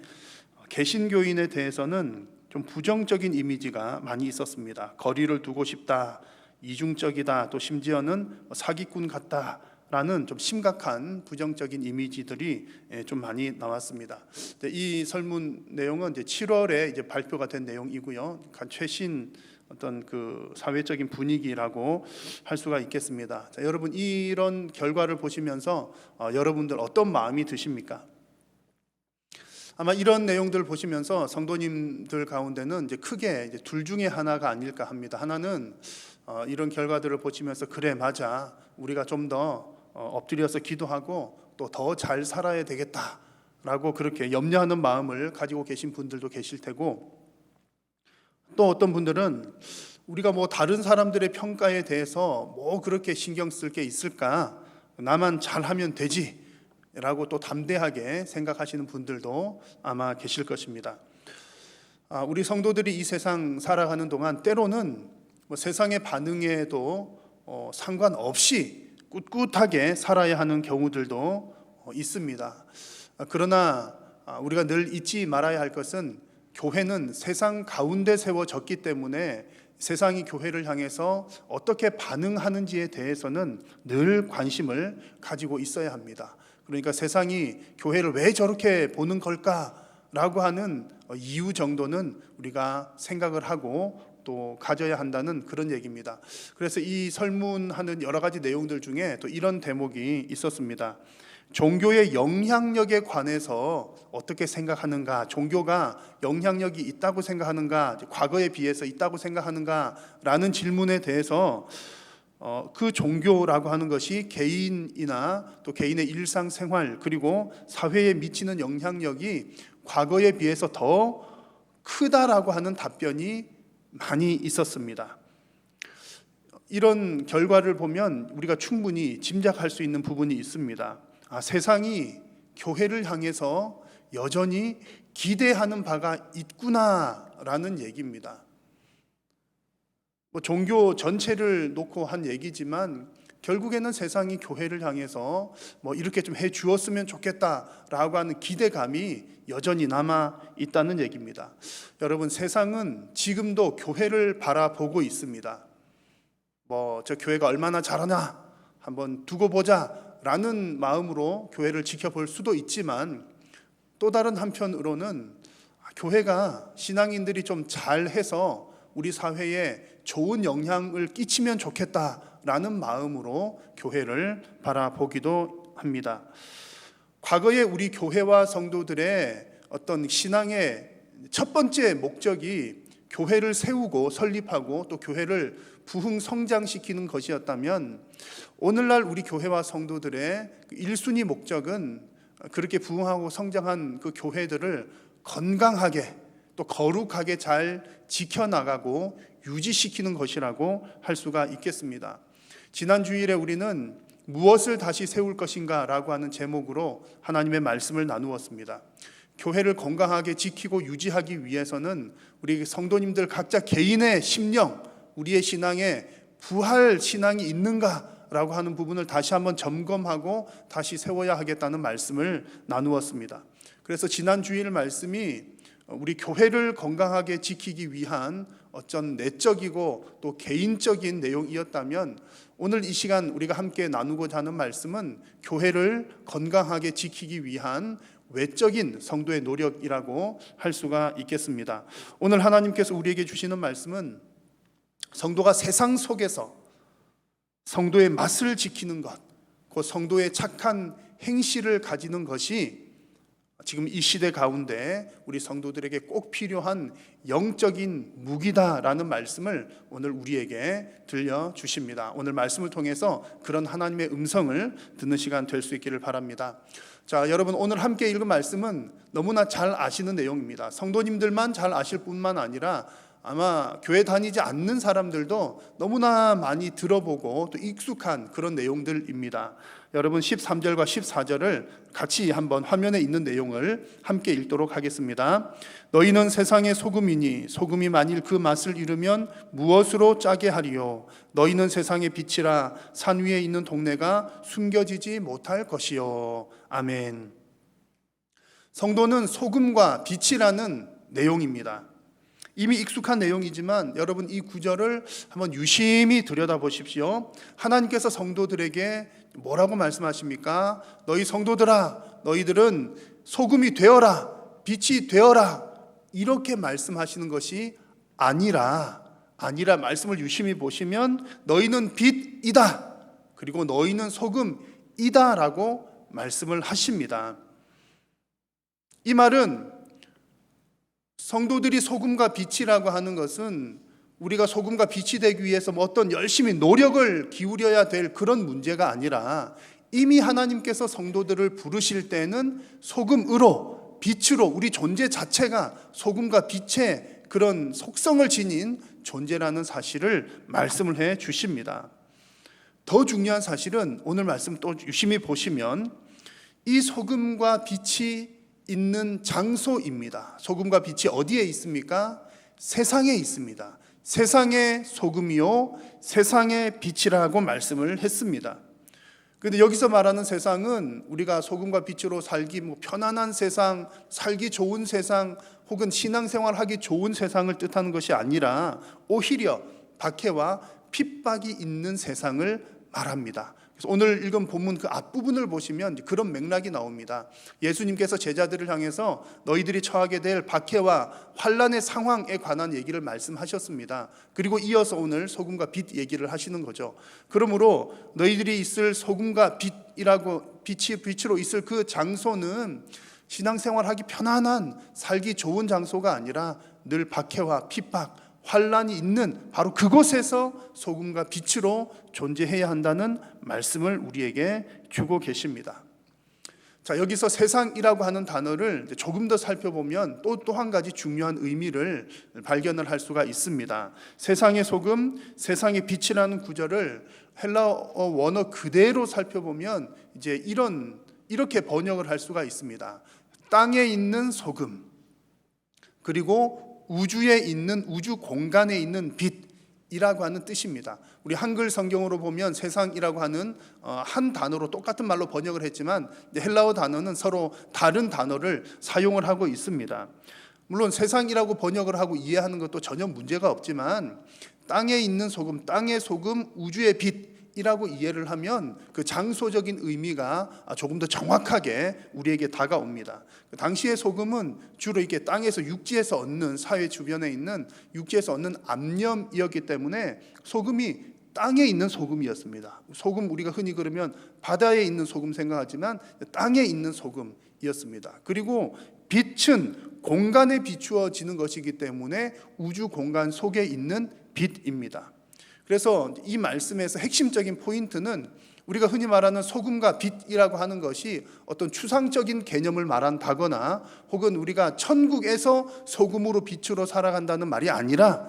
개신교인에 대해서는 좀 부정적인 이미지가 많이 있었습니다. 거리를 두고 싶다, 이중적이다, 또 심지어는 사기꾼 같다라는 좀 심각한 부정적인 이미지들이 좀 많이 나왔습니다. 이 설문 내용은 이제 7월에 이제 발표가 된 내용이고요. 최신 어떤 그 사회적인 분위기라고 할 수가 있겠습니다. 자, 여러분, 이런 결과를 보시면서 여러분들 어떤 마음이 드십니까? 아마 이런 내용들을 보시면서 성도님들 가운데는 이제 크게 이제 둘 중에 하나가 아닐까 합니다. 하나는 이런 결과들을 보시면서 그래, 맞아, 우리가 좀 더 엎드려서 기도하고 또 더 잘 살아야 되겠다라고 그렇게 염려하는 마음을 가지고 계신 분들도 계실 테고, 또 어떤 분들은 우리가 뭐 다른 사람들의 평가에 대해서 뭐 그렇게 신경 쓸 게 있을까, 나만 잘하면 되지 라고 또 담대하게 생각하시는 분들도 아마 계실 것입니다. 우리 성도들이 이 세상 살아가는 동안 때로는 뭐 세상의 반응에도 상관없이 꿋꿋하게 살아야 하는 경우들도 있습니다. 그러나 우리가 늘 잊지 말아야 할 것은 교회는 세상 가운데 세워졌기 때문에 세상이 교회를 향해서 어떻게 반응하는지에 대해서는 늘 관심을 가지고 있어야 합니다. 그러니까 세상이 교회를 왜 저렇게 보는 걸까라고 하는 이유 정도는 우리가 생각을 하고 또 가져야 한다는 그런 얘기입니다. 그래서 이 설문하는 여러 가지 내용들 중에 또 이런 대목이 있었습니다. 종교의 영향력에 관해서 어떻게 생각하는가, 종교가 영향력이 있다고 생각하는가, 과거에 비해서 있다고 생각하는가라는 질문에 대해서 그 종교라고 하는 것이 개인이나 또 개인의 일상생활 그리고 사회에 미치는 영향력이 과거에 비해서 더 크다라고 하는 답변이 많이 있었습니다. 이런 결과를 보면 우리가 충분히 짐작할 수 있는 부분이 있습니다. 세상이 교회를 향해서 여전히 기대하는 바가 있구나라는 얘기입니다. 종교 전체를 놓고 한 얘기지만 결국에는 세상이 교회를 향해서 이렇게 좀 해 주었으면 좋겠다라고 하는 기대감이 여전히 남아 있다는 얘기입니다. 여러분, 세상은 지금도 교회를 바라보고 있습니다. 저 교회가 얼마나 잘하나 한번 두고 보자라는 마음으로 교회를 지켜볼 수도 있지만 또 다른 한편으로는 교회가 신앙인들이 좀 잘해서 우리 사회에 좋은 영향을 끼치면 좋겠다라는 마음으로 교회를 바라보기도 합니다. 과거에 우리 교회와 성도들의 어떤 신앙의 첫 번째 목적이 교회를 세우고 설립하고 또 교회를 부흥 성장시키는 것이었다면 오늘날 우리 교회와 성도들의 1순위 목적은 그렇게 부흥하고 성장한 그 교회들을 건강하게 또 거룩하게 잘 지켜나가고 유지시키는 것이라고 할 수가 있겠습니다. 지난 주일에 우리는 무엇을 다시 세울 것인가 라고 하는 제목으로 하나님의 말씀을 나누었습니다. 교회를 건강하게 지키고 유지하기 위해서는 우리 성도님들 각자 개인의 심령, 우리의 신앙에 부할 신앙이 있는가라고 하는 부분을 다시 한번 점검하고 다시 세워야 하겠다는 말씀을 나누었습니다. 그래서 지난 주일 말씀이 우리 교회를 건강하게 지키기 위한 어떤 내적이고 또 개인적인 내용이었다면 오늘 이 시간 우리가 함께 나누고자 하는 말씀은 교회를 건강하게 지키기 위한 외적인 성도의 노력이라고 할 수가 있겠습니다. 오늘 하나님께서 우리에게 주시는 말씀은 성도가 세상 속에서 성도의 맛을 지키는 것, 그 성도의 착한 행실을 가지는 것이 지금 이 시대 가운데 우리 성도들에게 꼭 필요한 영적인 무기다라는 말씀을 오늘 우리에게 들려주십니다. 오늘 말씀을 통해서 그런 하나님의 음성을 듣는 시간 될 수 있기를 바랍니다. 자, 여러분, 오늘 함께 읽은 말씀은 너무나 잘 아시는 내용입니다. 성도님들만 잘 아실 뿐만 아니라 아마 교회 다니지 않는 사람들도 너무나 많이 들어보고 또 익숙한 그런 내용들입니다. 여러분, 13절과 14절을 같이 한번 화면에 있는 내용을 함께 읽도록 하겠습니다. 너희는 세상의 소금이니 소금이 만일 그 맛을 잃으면 무엇으로 짜게 하리요? 너희는 세상의 빛이라 산 위에 있는 동네가 숨겨지지 못할 것이요. 아멘. 성도는 소금과 빛이라는 내용입니다. 이미 익숙한 내용이지만 여러분, 이 구절을 한번 유심히 들여다보십시오. 하나님께서 성도들에게 뭐라고 말씀하십니까? 너희 성도들아, 너희들은 소금이 되어라, 빛이 되어라, 이렇게 말씀하시는 것이 아니라 말씀을 유심히 보시면 너희는 빛이다, 그리고 너희는 소금이다 라고 말씀을 하십니다. 이 말은 성도들이 소금과 빛이라고 하는 것은 우리가 소금과 빛이 되기 위해서 어떤 열심히 노력을 기울여야 될 그런 문제가 아니라 이미 하나님께서 성도들을 부르실 때는 소금으로, 빛으로, 우리 존재 자체가 소금과 빛의 그런 속성을 지닌 존재라는 사실을 말씀을 해 주십니다. 더 중요한 사실은 오늘 말씀 또 유심히 보시면 이 소금과 빛이 있는 장소입니다. 소금과 빛이 어디에 있습니까? 세상에 있습니다. 세상의 소금이요 세상의 빛이라고 말씀을 했습니다. 그런데 여기서 말하는 세상은 우리가 소금과 빛으로 살기 편안한 세상, 살기 좋은 세상, 혹은 신앙생활하기 좋은 세상을 뜻하는 것이 아니라 오히려 박해와 핍박이 있는 세상을 말합니다. 그래서 오늘 읽은 본문 그 앞부분을 보시면 그런 맥락이 나옵니다. 예수님께서 제자들을 향해서 너희들이 처하게 될 박해와 환난의 상황에 관한 얘기를 말씀하셨습니다. 그리고 이어서 오늘 소금과 빛 얘기를 하시는 거죠. 그러므로 너희들이 있을 소금과 빛으로 있을 그 장소는 신앙생활하기 편안한 살기 좋은 장소가 아니라 늘 박해와 핍박, 환난이 있는 바로 그곳에서 소금과 빛으로 존재해야 한다는 말씀을 우리에게 주고 계십니다. 자, 여기서 세상이라고 하는 단어를 조금 더 살펴보면 또 한 가지 중요한 의미를 발견을 할 수가 있습니다. 세상의 소금, 세상의 빛이라는 구절을 헬라어 원어 그대로 살펴보면 이제 이렇게 번역을 할 수가 있습니다. 땅에 있는 소금, 그리고 우주에 있는 우주 공간에 있는 빛이라고 하는 뜻입니다. 우리 한글 성경으로 보면 세상이라고 하는 한 단어로 똑같은 말로 번역을 했지만 헬라어 단어는 서로 다른 단어를 사용을 하고 있습니다. 물론 세상이라고 번역을 하고 이해하는 것도 전혀 문제가 없지만 땅에 있는 소금, 땅의 소금, 우주의 빛이라고 이해를 하면 그 장소적인 의미가 조금 더 정확하게 우리에게 다가옵니다. 당시의 소금은 주로 이렇게 땅에서 육지에서 얻는, 사회 주변에 있는 육지에서 얻는 암염이었기 때문에 소금이 땅에 있는 소금이었습니다. 소금 우리가 흔히 그러면 바다에 있는 소금 생각하지만 땅에 있는 소금이었습니다. 그리고 빛은 공간에 비추어지는 것이기 때문에 우주 공간 속에 있는 빛입니다. 그래서 이 말씀에서 핵심적인 포인트는 우리가 흔히 말하는 소금과 빛이라고 하는 것이 어떤 추상적인 개념을 말한다거나 혹은 우리가 천국에서 소금으로 빛으로 살아간다는 말이 아니라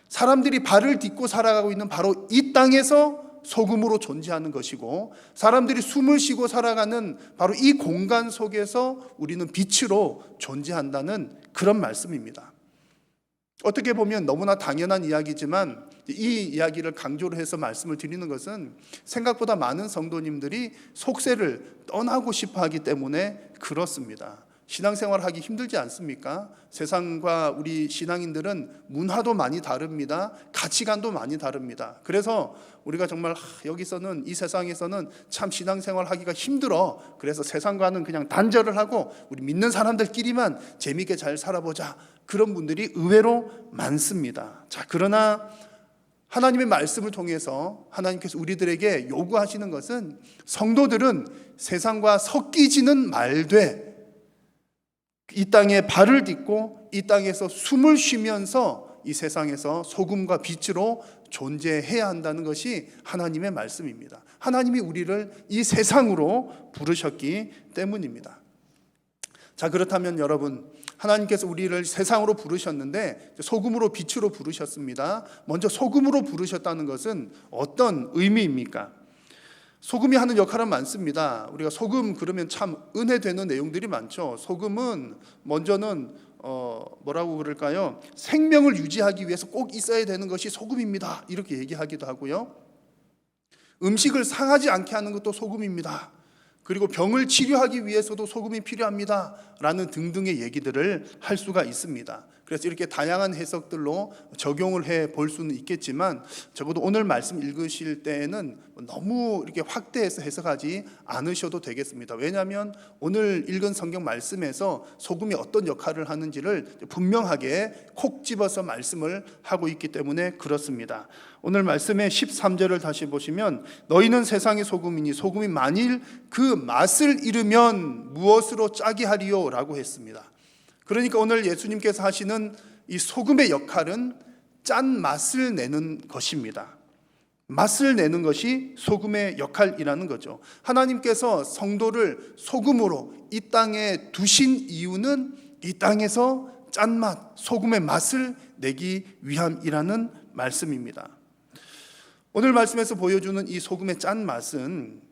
사람들이 발을 딛고 살아가고 있는 바로 이 땅에서 소금으로 존재하는 것이고 사람들이 숨을 쉬고 살아가는 바로 이 공간 속에서 우리는 빛으로 존재한다는 그런 말씀입니다. 어떻게 보면 너무나 당연한 이야기지만 이 이야기를 강조를 해서 말씀을 드리는 것은 생각보다 많은 성도님들이 속세를 떠나고 싶어 하기 때문에 그렇습니다. 신앙생활 하기 힘들지 않습니까? 세상과 우리 신앙인들은 문화도 많이 다릅니다. 가치관도 많이 다릅니다. 그래서 우리가 정말 여기서는 이 세상에서는 참 신앙생활 하기가 힘들어. 그래서 세상과는 그냥 단절을 하고 우리 믿는 사람들끼리만 재미있게 잘 살아보자. 그런 분들이 의외로 많습니다. 자, 그러나 하나님의 말씀을 통해서 하나님께서 우리들에게 요구하시는 것은 성도들은 세상과 섞이지는 말되 이 땅에 발을 딛고 이 땅에서 숨을 쉬면서 이 세상에서 소금과 빛으로 존재해야 한다는 것이 하나님의 말씀입니다. 하나님이 우리를 이 세상으로 부르셨기 때문입니다. 자, 그렇다면 여러분, 하나님께서 우리를 세상으로 부르셨는데 소금으로 빛으로 부르셨습니다. 먼저 소금으로 부르셨다는 것은 어떤 의미입니까? 소금이 하는 역할은 많습니다. 우리가 소금 그러면 참 은혜되는 내용들이 많죠. 소금은 먼저는 뭐라고 그럴까요? 생명을 유지하기 위해서 꼭 있어야 되는 것이 소금입니다. 이렇게 얘기하기도 하고요. 음식을 상하지 않게 하는 것도 소금입니다. 그리고 병을 치료하기 위해서도 소금이 필요합니다. 라는 등등의 얘기들을 할 수가 있습니다. 그래서 이렇게 다양한 해석들로 적용을 해 볼 수는 있겠지만 적어도 오늘 말씀 읽으실 때에는 너무 이렇게 확대해서 해석하지 않으셔도 되겠습니다. 왜냐하면 오늘 읽은 성경 말씀에서 소금이 어떤 역할을 하는지를 분명하게 콕 집어서 말씀을 하고 있기 때문에 그렇습니다. 오늘 말씀의 13절을 다시 보시면 너희는 세상의 소금이니 소금이 만일 그 맛을 잃으면 무엇으로 짜게 하리요? 라고 했습니다. 그러니까 오늘 예수님께서 하시는 이 소금의 역할은 짠 맛을 내는 것입니다. 맛을 내는 것이 소금의 역할이라는 거죠. 하나님께서 성도를 소금으로 이 땅에 두신 이유는 이 땅에서 짠맛, 소금의 맛을 내기 위함이라는 말씀입니다. 오늘 말씀에서 보여주는 이 소금의 짠맛은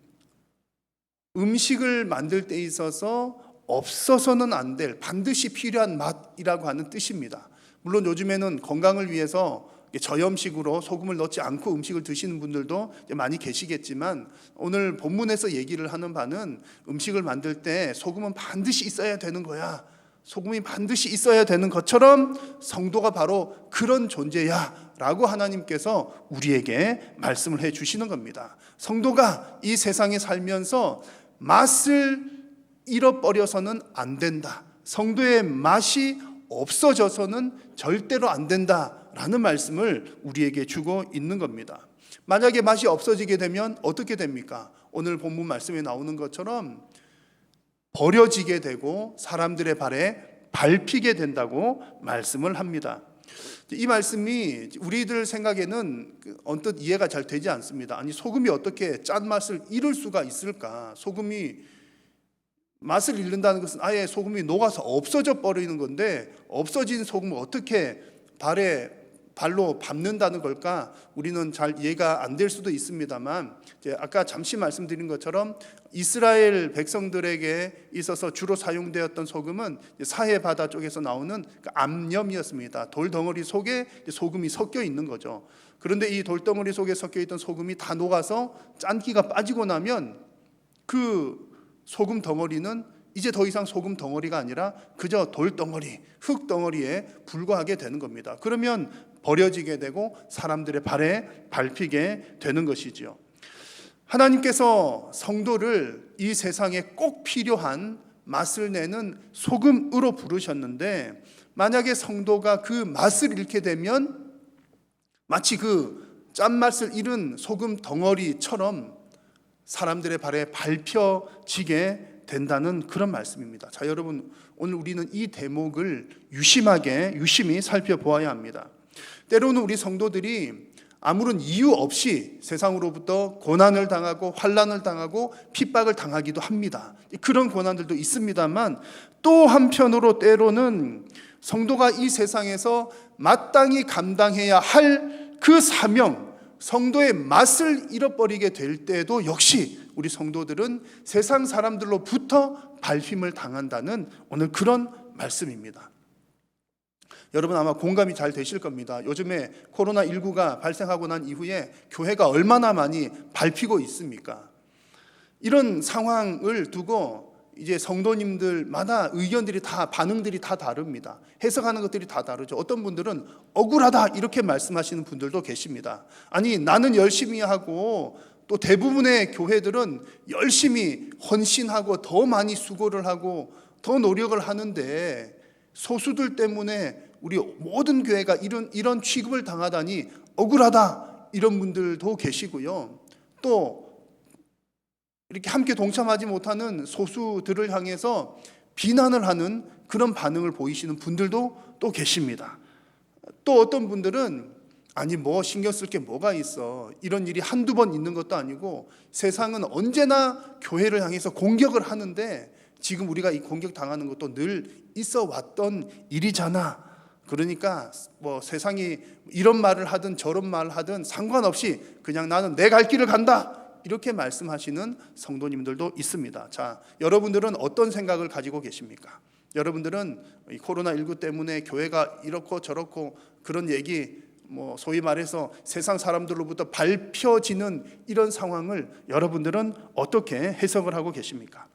음식을 만들 때 있어서 없어서는 안 될 반드시 필요한 맛이라고 하는 뜻입니다. 물론 요즘에는 건강을 위해서 저염식으로 소금을 넣지 않고 음식을 드시는 분들도 많이 계시겠지만, 오늘 본문에서 얘기를 하는 바는 음식을 만들 때 소금은 반드시 있어야 되는 거야, 소금이 반드시 있어야 되는 것처럼 성도가 바로 그런 존재야 라고 하나님께서 우리에게 말씀을 해 주시는 겁니다. 성도가 이 세상에 살면서 맛을 잃어버려서는 안 된다, 성도의 맛이 없어져서는 절대로 안 된다라는 말씀을 우리에게 주고 있는 겁니다. 만약에 맛이 없어지게 되면 어떻게 됩니까? 오늘 본문 말씀에 나오는 것처럼 버려지게 되고 사람들의 발에 밟히게 된다고 말씀을 합니다. 이 말씀이 우리들 생각에는 언뜻 이해가 잘 되지 않습니다. 아니, 소금이 어떻게 짠맛을 잃을 수가 있을까? 소금이 맛을 잃는다는 것은 아예 소금이 녹아서 없어져 버리는 건데, 없어진 소금을 어떻게 발로 밟는다는 걸까? 우리는 잘 이해가 안 될 수도 있습니다만, 아까 잠시 말씀드린 것처럼 이스라엘 백성들에게 있어서 주로 사용되었던 소금은 사해 바다 쪽에서 나오는 암염이었습니다. 돌덩어리 속에 소금이 섞여 있는 거죠. 그런데 이 돌덩어리 속에 섞여 있던 소금이 다 녹아서 짠기가 빠지고 나면 그 소금 덩어리는 이제 더 이상 소금 덩어리가 아니라 그저 돌덩어리, 흙 덩어리에 불과하게 되는 겁니다. 그러면 버려지게 되고 사람들의 발에 밟히게 되는 것이죠. 하나님께서 성도를 이 세상에 꼭 필요한 맛을 내는 소금으로 부르셨는데, 만약에 성도가 그 맛을 잃게 되면 마치 그 짠맛을 잃은 소금 덩어리처럼 사람들의 발에 밟혀지게 된다는 그런 말씀입니다. 자, 여러분, 오늘 우리는 이 대목을 유심히 살펴보아야 합니다. 때로는 우리 성도들이 아무런 이유 없이 세상으로부터 고난을 당하고 환난을 당하고 핍박을 당하기도 합니다. 그런 고난들도 있습니다만, 또 한편으로 때로는 성도가 이 세상에서 마땅히 감당해야 할 그 사명, 성도의 맛을 잃어버리게 될 때도 역시 우리 성도들은 세상 사람들로부터 밟힘을 당한다는 오늘 그런 말씀입니다. 여러분 아마 공감이 잘 되실 겁니다. 요즘에 코로나19가 발생하고 난 이후에 교회가 얼마나 많이 밟히고 있습니까? 이런 상황을 두고 이제 성도님들마다 의견들이 다, 반응들이 다 다릅니다. 해석하는 것들이 다 다르죠. 어떤 분들은 억울하다 이렇게 말씀하시는 분들도 계십니다. 아니, 나는 열심히 하고 또 대부분의 교회들은 열심히 헌신하고 더 많이 수고를 하고 더 노력을 하는데 소수들 때문에 우리 모든 교회가 이런 취급을 당하다니 억울하다, 이런 분들도 계시고요. 또 이렇게 함께 동참하지 못하는 소수들을 향해서 비난을 하는 그런 반응을 보이시는 분들도 또 계십니다. 또 어떤 분들은 아니, 뭐 신경 쓸 게 뭐가 있어, 이런 일이 한두 번 있는 것도 아니고 세상은 언제나 교회를 향해서 공격을 하는데 지금 우리가 이 공격당하는 것도 늘 있어 왔던 일이잖아. 그러니까 뭐 세상이 이런 말을 하든 저런 말을 하든 상관없이 그냥 나는 내 갈 길을 간다, 이렇게 말씀하시는 성도님들도 있습니다. 자, 여러분들은 어떤 생각을 가지고 계십니까? 여러분들은 이 코로나19 때문에 교회가 이렇고 저렇고 그런 얘기, 뭐 소위 말해서 세상 사람들로부터 밟혀지는 이런 상황을 여러분들은 어떻게 해석을 하고 계십니까?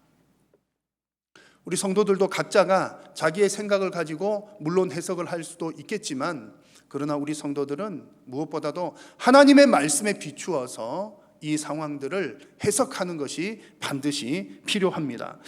우리 성도들도 각자가 자기의 생각을 가지고 물론 해석을 할 수도 있겠지만, 그러나 우리 성도들은 무엇보다도 하나님의 말씀에 비추어서 이 상황들을 해석하는 것이 반드시 필요합니다.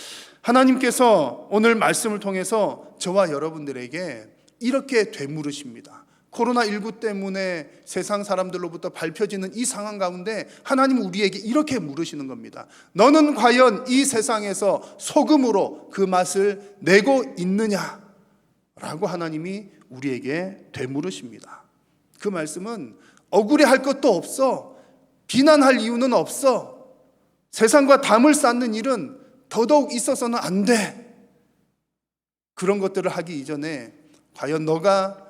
하나님께서 오늘 말씀을 통해서 저와 여러분들에게 이렇게 되물으십니다. 코로나19 때문에 세상 사람들로부터 밟혀지는 이 상황 가운데 하나님은 우리에게 이렇게 물으시는 겁니다. 너는 과연 이 세상에서 소금으로 그 맛을 내고 있느냐? 라고 하나님이 우리에게 되물으십니다. 그 말씀은 억울해할 것도 없어, 비난할 이유는 없어, 세상과 담을 쌓는 일은 더더욱 있어서는 안 돼. 그런 것들을 하기 이전에 과연 너가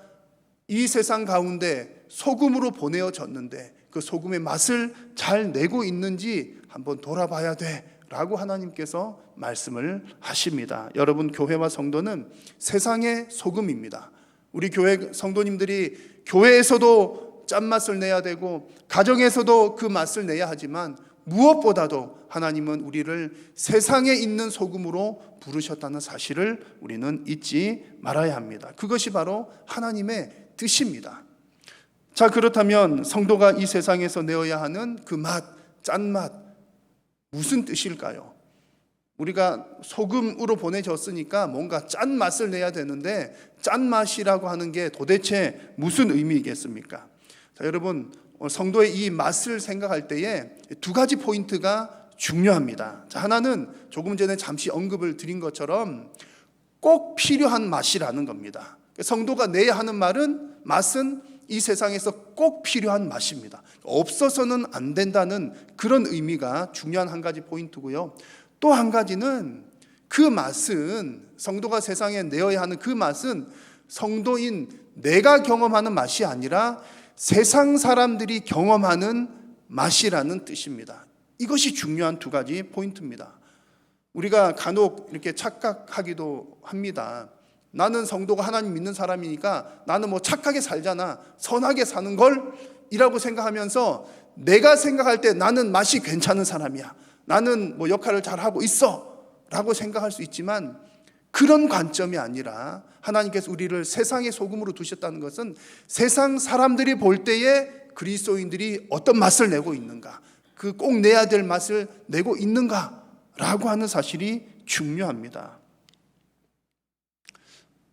이 세상 가운데 소금으로 보내어졌는데 그 소금의 맛을 잘 내고 있는지 한번 돌아봐야 돼 라고 하나님께서 말씀을 하십니다. 여러분, 교회와 성도는 세상의 소금입니다. 우리 교회 성도님들이 교회에서도 짠맛을 내야 되고 가정에서도 그 맛을 내야 하지만 무엇보다도 하나님은 우리를 세상에 있는 소금으로 부르셨다는 사실을 우리는 잊지 말아야 합니다. 그것이 바로 하나님의 뜻입니다. 자, 그렇다면 성도가 이 세상에서 내어야 하는 그 맛, 짠맛, 무슨 뜻일까요? 우리가 소금으로 보내졌으니까 뭔가 짠맛을 내야 되는데 짠맛이라고 하는 게 도대체 무슨 의미이겠습니까? 자, 여러분, 성도의 이 맛을 생각할 때에 두 가지 포인트가 중요합니다. 자, 하나는 조금 전에 잠시 언급을 드린 것처럼 꼭 필요한 맛이라는 겁니다. 성도가 내야 하는 맛은 이 세상에서 꼭 필요한 맛입니다. 없어서는 안 된다는 그런 의미가 중요한 한 가지 포인트고요. 또 한 가지는 그 맛은, 성도가 세상에 내어야 하는 그 맛은 성도인 내가 경험하는 맛이 아니라 세상 사람들이 경험하는 맛이라는 뜻입니다. 이것이 중요한 두 가지 포인트입니다. 우리가 간혹 이렇게 착각하기도 합니다. 나는 성도가 하나님 믿는 사람이니까 나는 뭐 착하게 살잖아, 선하게 사는 걸 이라고 생각하면서 내가 생각할 때 나는 맛이 괜찮은 사람이야, 나는 뭐 역할을 잘하고 있어 라고 생각할 수 있지만 그런 관점이 아니라 하나님께서 우리를 세상의 소금으로 두셨다는 것은 세상 사람들이 볼 때에 그리스도인들이 어떤 맛을 내고 있는가, 그 꼭 내야 될 맛을 내고 있는가 라고 하는 사실이 중요합니다.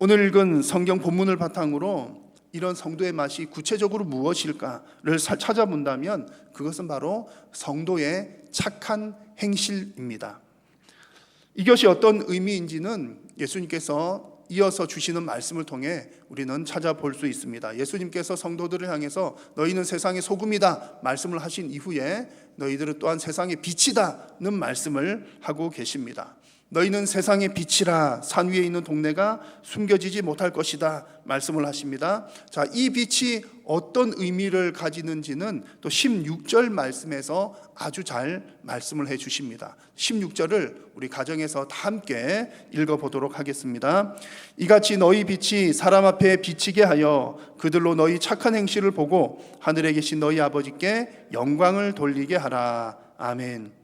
오늘 읽은 성경 본문을 바탕으로 이런 성도의 맛이 구체적으로 무엇일까를 찾아본다면 그것은 바로 성도의 착한 행실입니다. 이것이 어떤 의미인지는 예수님께서 이어서 주시는 말씀을 통해 우리는 찾아볼 수 있습니다. 예수님께서 성도들을 향해서 너희는 세상의 소금이다 말씀을 하신 이후에 너희들은 또한 세상의 빛이다는 말씀을 하고 계십니다. 너희는 세상의 빛이라, 산 위에 있는 동네가 숨겨지지 못할 것이다 말씀을 하십니다. 자, 이 빛이 어떤 의미를 가지는지는 또 16절 말씀에서 아주 잘 말씀을 해 주십니다. 16절을 우리 가정에서 다 함께 읽어보도록 하겠습니다. 이같이 너희 빛이 사람 앞에 비치게 하여 그들로 너희 착한 행실을 보고 하늘에 계신 너희 아버지께 영광을 돌리게 하라. 아멘.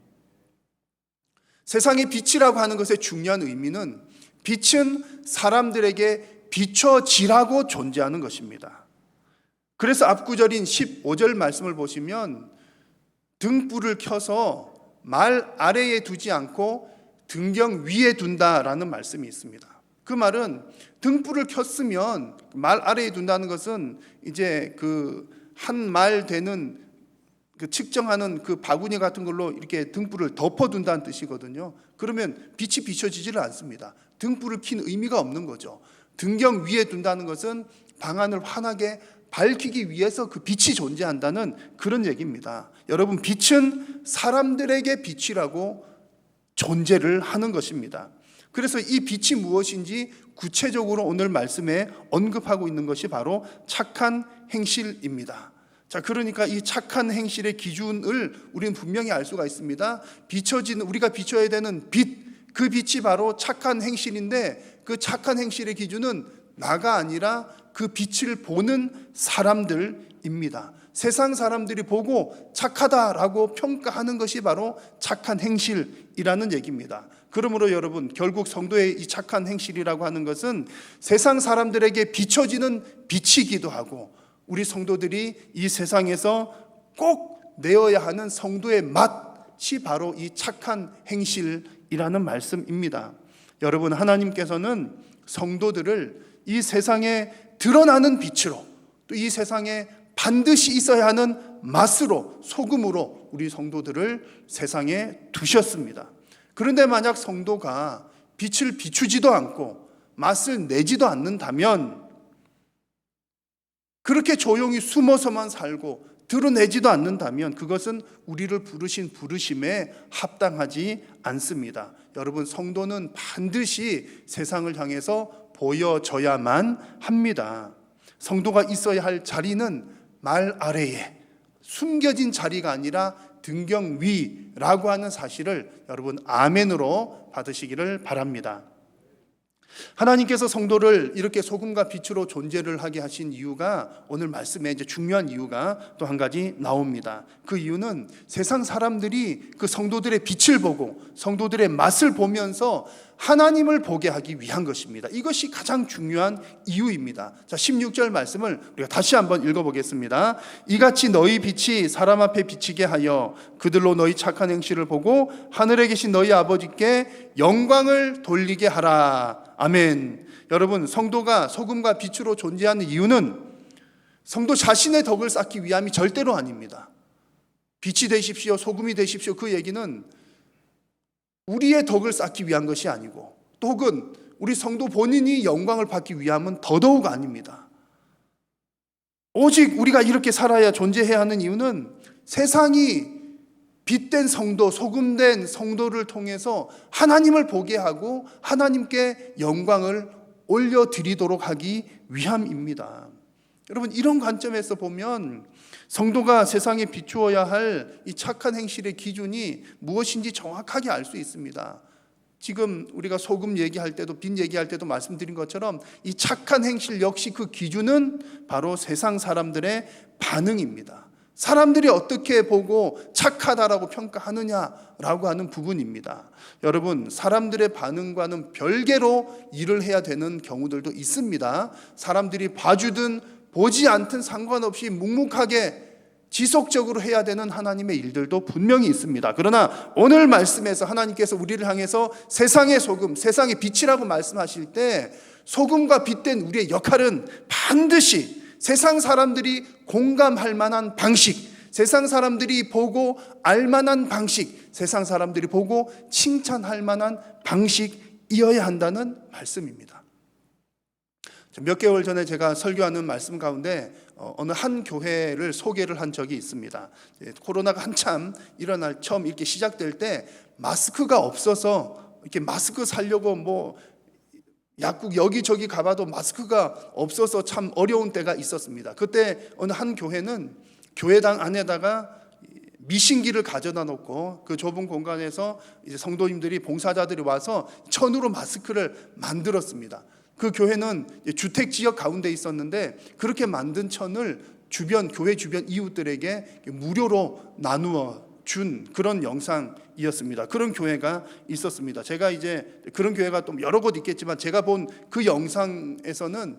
세상의 빛이라고 하는 것의 중요한 의미는 빛은 사람들에게 비춰지라고 존재하는 것입니다. 그래서 앞구절인 15절 말씀을 보시면 등불을 켜서 말 아래에 두지 않고 등경 위에 둔다라는 말씀이 있습니다. 그 말은 등불을 켰으면 말 아래에 둔다는 것은 이제 그 한 말 되는 그 측정하는 그 바구니 같은 걸로 이렇게 등불을 덮어둔다는 뜻이거든요. 그러면 빛이 비춰지지를 않습니다. 등불을 킨 의미가 없는 거죠. 등경 위에 둔다는 것은 방안을 환하게 밝히기 위해서 그 빛이 존재한다는 그런 얘기입니다. 여러분, 빛은 사람들에게 빛이라고 존재를 하는 것입니다. 그래서 이 빛이 무엇인지 구체적으로 오늘 말씀에 언급하고 있는 것이 바로 착한 행실입니다. 자, 그러니까 이 착한 행실의 기준을 우리는 분명히 알 수가 있습니다. 비춰지는, 우리가 비춰야 되는 빛, 그 빛이 바로 착한 행실인데 그 착한 행실의 기준은 나가 아니라 그 빛을 보는 사람들입니다. 세상 사람들이 보고 착하다라고 평가하는 것이 바로 착한 행실이라는 얘기입니다. 그러므로 여러분, 결국 성도의 이 착한 행실이라고 하는 것은 세상 사람들에게 비춰지는 빛이기도 하고 우리 성도들이 이 세상에서 꼭 내어야 하는 성도의 맛이 바로 이 착한 행실이라는 말씀입니다. 여러분, 하나님께서는 성도들을 이 세상에 드러나는 빛으로, 또 이 세상에 반드시 있어야 하는 맛으로, 소금으로 우리 성도들을 세상에 두셨습니다. 그런데 만약 성도가 빛을 비추지도 않고 맛을 내지도 않는다면, 그렇게 조용히 숨어서만 살고 드러내지도 않는다면 그것은 우리를 부르신 부르심에 합당하지 않습니다. 여러분, 성도는 반드시 세상을 향해서 보여져야만 합니다. 성도가 있어야 할 자리는 말 아래에, 숨겨진 자리가 아니라 등경 위라고 하는 사실을 여러분 아멘으로 받으시기를 바랍니다. 하나님께서 성도를 이렇게 소금과 빛으로 존재를 하게 하신 이유가, 오늘 말씀에 이제 중요한 이유가 또 한 가지 나옵니다. 그 이유는 세상 사람들이 그 성도들의 빛을 보고 성도들의 맛을 보면서 하나님을 보게 하기 위한 것입니다. 이것이 가장 중요한 이유입니다. 자, 16절 말씀을 우리가 다시 한번 읽어보겠습니다. 이같이 너희 빛이 사람 앞에 비치게 하여 그들로 너희 착한 행실을 보고 하늘에 계신 너희 아버지께 영광을 돌리게 하라. 아멘. 여러분, 성도가 소금과 빛으로 존재하는 이유는 성도 자신의 덕을 쌓기 위함이 절대로 아닙니다. 빛이 되십시오, 소금이 되십시오, 그 얘기는 우리의 덕을 쌓기 위한 것이 아니고, 또 혹은 우리 성도 본인이 영광을 받기 위함은 더더욱 아닙니다. 오직 우리가 이렇게 살아야 존재해야 하는 이유는 세상이 빛된 성도, 소금된 성도를 통해서 하나님을 보게 하고 하나님께 영광을 올려드리도록 하기 위함입니다. 여러분, 이런 관점에서 보면 성도가 세상에 비추어야 할 이 착한 행실의 기준이 무엇인지 정확하게 알 수 있습니다. 지금 우리가 소금 얘기할 때도 빛 얘기할 때도 말씀드린 것처럼 이 착한 행실 역시 그 기준은 바로 세상 사람들의 반응입니다. 사람들이 어떻게 보고 착하다라고 평가하느냐라고 하는 부분입니다. 여러분, 사람들의 반응과는 별개로 일을 해야 되는 경우들도 있습니다. 사람들이 봐주든 보지 않든 상관없이 묵묵하게 지속적으로 해야 되는 하나님의 일들도 분명히 있습니다. 그러나 오늘 말씀에서 하나님께서 우리를 향해서 세상의 소금, 세상의 빛이라고 말씀하실 때 소금과 빛된 우리의 역할은 반드시 세상 사람들이 공감할 만한 방식, 세상 사람들이 보고 알 만한 방식, 세상 사람들이 보고 칭찬할 만한 방식이어야 한다는 말씀입니다. 몇 개월 전에 제가 설교하는 말씀 가운데 어느 한 교회를 소개를 한 적이 있습니다. 코로나가 한참 일어날 처음 이렇게 시작될 때 마스크가 없어서 이렇게 마스크 사려고 뭐 약국 여기저기 가봐도 마스크가 없어서 참 어려운 때가 있었습니다. 그때 어느 한 교회는 교회당 안에다가 미신기를 가져다 놓고 그 좁은 공간에서 이제 성도님들이 봉사자들이 와서 천으로 마스크를 만들었습니다. 그 교회는 주택 지역 가운데 있었는데 그렇게 만든 천을 교회 주변 이웃들에게 무료로 나누어 준 그런 영상이었습니다. 그런 교회가 있었습니다. 제가 이제 그런 교회가 또 여러 곳 있겠지만 제가 본 그 영상에서는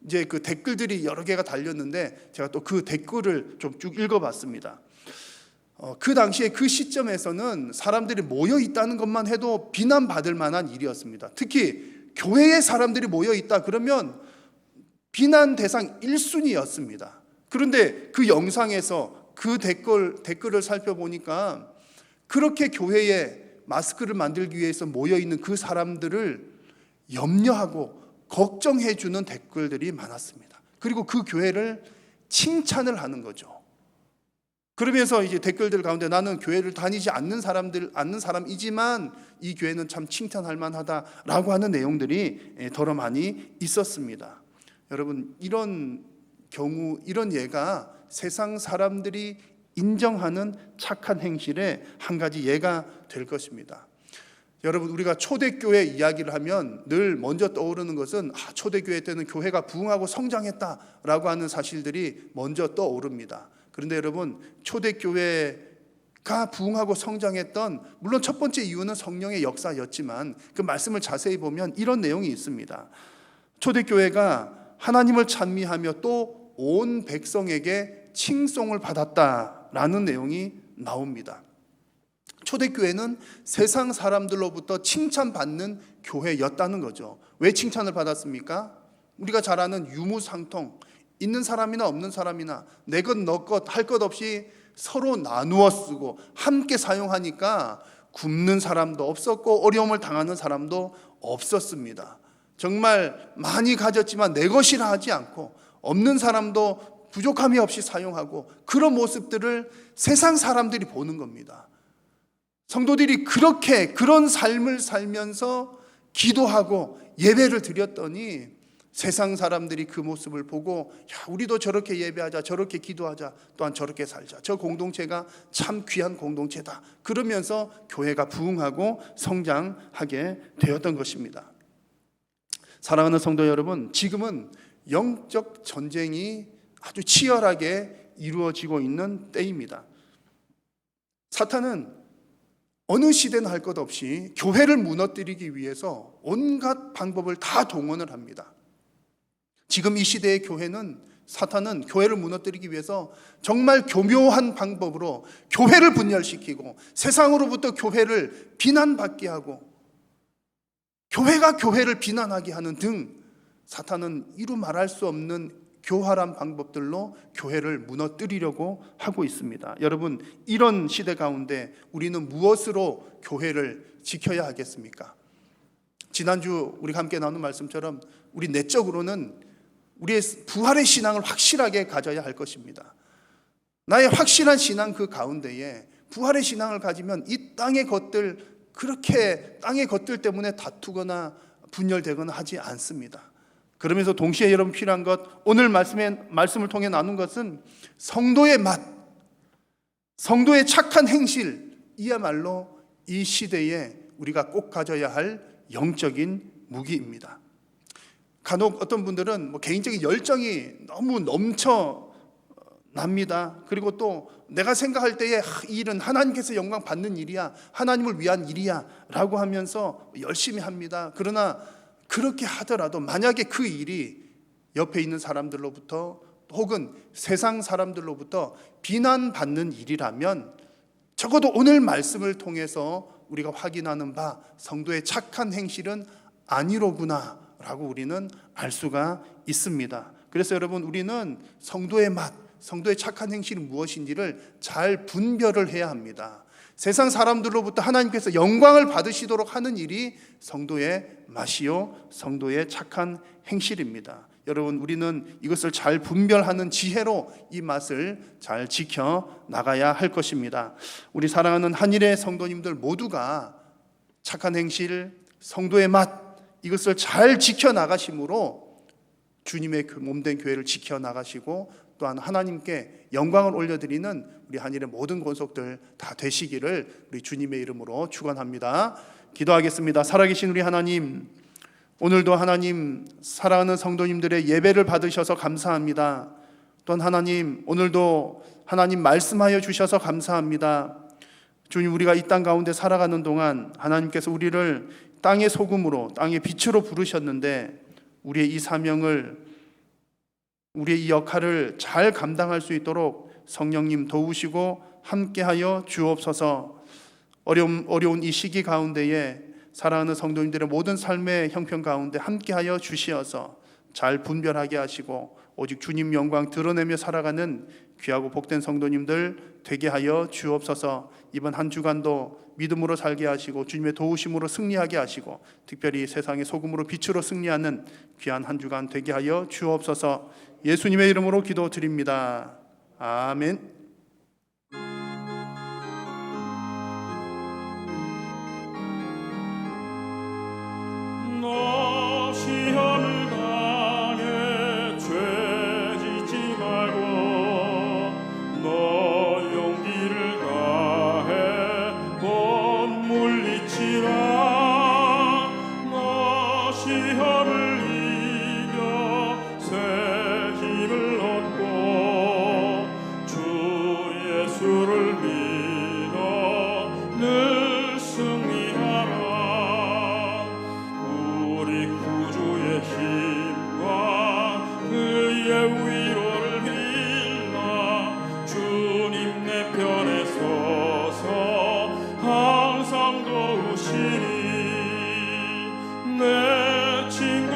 이제 그 댓글들이 여러 개가 달렸는데 제가 또 그 댓글을 좀 쭉 읽어봤습니다. 그 당시에 그 시점에서는 사람들이 모여 있다는 것만 해도 비난받을 만한 일이었습니다. 특히 교회에 사람들이 모여 있다 그러면 비난 대상 1순위였습니다. 그런데 그 영상에서 그 댓글을 살펴보니까 그렇게 교회에 마스크를 만들기 위해서 모여 있는 그 사람들을 염려하고 걱정해 주는 댓글들이 많았습니다. 그리고 그 교회를 칭찬을 하는 거죠. 그러면서 이제 댓글들 가운데 나는 교회를 다니지 않는 사람이지만 이 교회는 참 칭찬할 만하다라고 하는 내용들이 더러 많이 있었습니다. 여러분, 이런 경우, 이런 예가 세상 사람들이 인정하는 착한 행실의 한 가지 예가 될 것입니다. 여러분, 우리가 초대교회 이야기를 하면 늘 먼저 떠오르는 것은 초대교회 때는 교회가 부흥하고 성장했다라고 하는 사실들이 먼저 떠오릅니다. 그런데 여러분, 초대교회가 부흥하고 성장했던, 물론 첫 번째 이유는 성령의 역사였지만 그 말씀을 자세히 보면 이런 내용이 있습니다. 초대교회가 하나님을 찬미하며 또 온 백성에게 칭송을 받았다라는 내용이 나옵니다. 초대교회는 세상 사람들로부터 칭찬받는 교회였다는 거죠. 왜 칭찬을 받았습니까? 우리가 잘 아는 유무상통, 있는 사람이나 없는 사람이나 내 것 너 것 할 것 없이 서로 나누어 쓰고 함께 사용하니까 굶는 사람도 없었고 어려움을 당하는 사람도 없었습니다. 정말 많이 가졌지만 내 것이라 하지 않고 없는 사람도 부족함이 없이 사용하고 그런 모습들을 세상 사람들이 보는 겁니다. 성도들이 그런 삶을 살면서 기도하고 예배를 드렸더니 세상 사람들이 그 모습을 보고 우리도 저렇게 예배하자, 저렇게 기도하자, 또한 저렇게 살자, 저 공동체가 참 귀한 공동체다, 그러면서 교회가 부흥하고 성장하게 되었던 것입니다. 사랑하는 성도 여러분, 지금은 영적 전쟁이 아주 치열하게 이루어지고 있는 때입니다. 사탄은 어느 시대나 할 것 없이 교회를 무너뜨리기 위해서 온갖 방법을 다 동원을 합니다. 지금 이 시대의 교회는, 사탄은 교회를 무너뜨리기 위해서 정말 교묘한 방법으로 교회를 분열시키고 세상으로부터 교회를 비난받게 하고 교회가 교회를 비난하게 하는 등 사탄은 이루 말할 수 없는 교활한 방법들로 교회를 무너뜨리려고 하고 있습니다. 여러분, 이런 시대 가운데 우리는 무엇으로 교회를 지켜야 하겠습니까? 지난주 우리가 함께 나눈 말씀처럼 우리 내적으로는 우리의 부활의 신앙을 확실하게 가져야 할 것입니다. 나의 확실한 신앙 그 가운데에 부활의 신앙을 가지면 이 땅의 것들, 그렇게 땅의 것들 때문에 다투거나 분열되거나 하지 않습니다. 그러면서 동시에 여러분 필요한 것, 오늘 말씀을 통해 나눈 것은 성도의 맛, 성도의 착한 행실, 이야말로 이 시대에 우리가 꼭 가져야 할 영적인 무기입니다. 간혹 어떤 분들은 개인적인 열정이 너무 넘쳐 납니다. 그리고 또 내가 생각할 때에 이 일은 하나님께서 영광 받는 일이야, 하나님을 위한 일이야 라고 하면서 열심히 합니다. 그러나 그렇게 하더라도 만약에 그 일이 옆에 있는 사람들로부터 혹은 세상 사람들로부터 비난받는 일이라면 적어도 오늘 말씀을 통해서 우리가 확인하는 바 성도의 착한 행실은 아니로구나 라고 우리는 알 수가 있습니다. 그래서 여러분, 우리는 성도의 맛, 성도의 착한 행실이 무엇인지를 잘 분별을 해야 합니다. 세상 사람들로부터 하나님께서 영광을 받으시도록 하는 일이 성도의 맛이요 성도의 착한 행실입니다. 여러분, 우리는 이것을 잘 분별하는 지혜로 이 맛을 잘 지켜 나가야 할 것입니다. 우리 사랑하는 한일의 성도님들 모두가 착한 행실, 성도의 맛, 이것을 잘 지켜 나가심으로 주님의 몸된 교회를 지켜 나가시고 또한 하나님께 영광을 올려드리는 우리 한일의 모든 권속들 다 되시기를 우리 주님의 이름으로 축원합니다. 기도하겠습니다. 살아계신 우리 하나님, 오늘도 하나님 사랑하는 성도님들의 예배를 받으셔서 감사합니다. 또한 하나님, 오늘도 하나님 말씀하여 주셔서 감사합니다. 주님, 우리가 이 땅 가운데 살아가는 동안 하나님께서 우리를 땅의 소금으로, 땅의 빛으로 부르셨는데 우리의 이 사명을, 우리의 이 역할을 잘 감당할 수 있도록 성령님 도우시고 함께하여 주옵소서. 어려운 이 시기 가운데에 사랑하는 성도님들의 모든 삶의 형편 가운데 함께하여 주시어서 잘 분별하게 하시고 오직 주님 영광 드러내며 살아가는 귀하고 복된 성도님들 되게 하여 주옵소서. 이번 한 주간도 믿음으로 살게 하시고 주님의 도우심으로 승리하게 하시고 특별히 세상의 소금으로 빛으로 승리하는 귀한 한 주간 되게 하여 주옵소서. 예수님의 이름으로 기도드립니다. 아멘. 너 시험을 당해 죄 짓지 말고 너 용기를 다해 못 물리치라. 너 시험을 이겨 새 힘을 얻고 주 예수를 믿어 늘 승리하라. 우리 구주의 힘과 그의 위로를 빌라. 주님 내 편에 서서 항상 도우시니 내 친구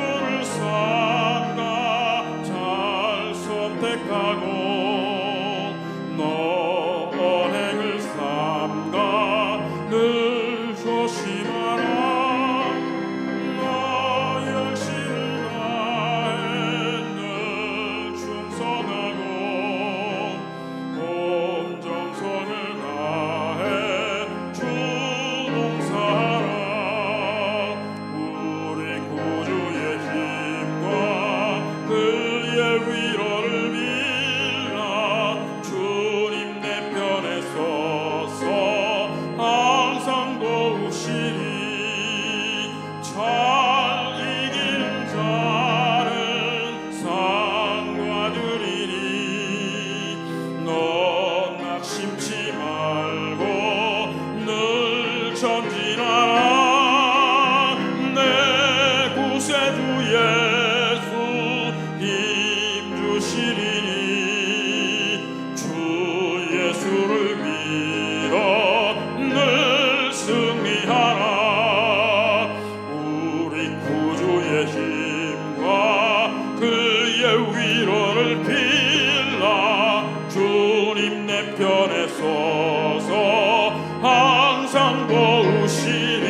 위로를 빌라 주님 내 편에 서서 항상 도우시리.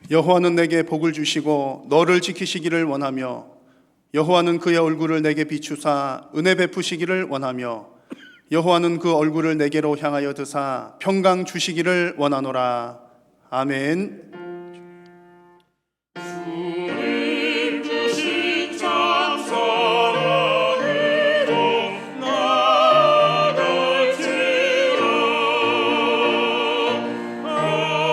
여호와는 내게 복을 주시고 너를 지키시기를 원하며 여호와는 그의 얼굴을 내게 비추사 은혜 베푸시기를 원하며 여호와는 그 얼굴을 내게로 향하여 드사 평강 주시기를 원하노라. 아멘. 주님 주신 참 사랑으로 나아갈지라. 아멘.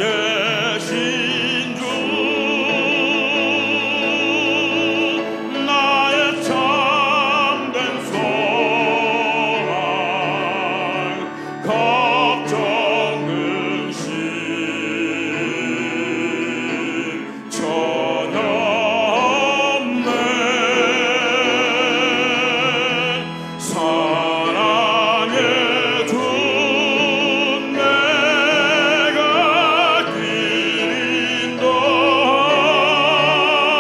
살아계신 주 나의 참된 소망 걱정 근심 전혀 없네. 사랑의 주 내가 길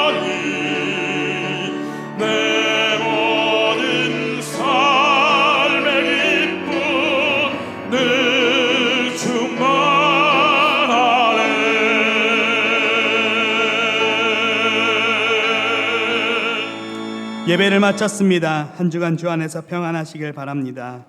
인도하니 내 모든 삶의 기쁨 늘 충만하네. 예배를 마쳤습니다. 한 주간 주 안에서 평안하시길 바랍니다.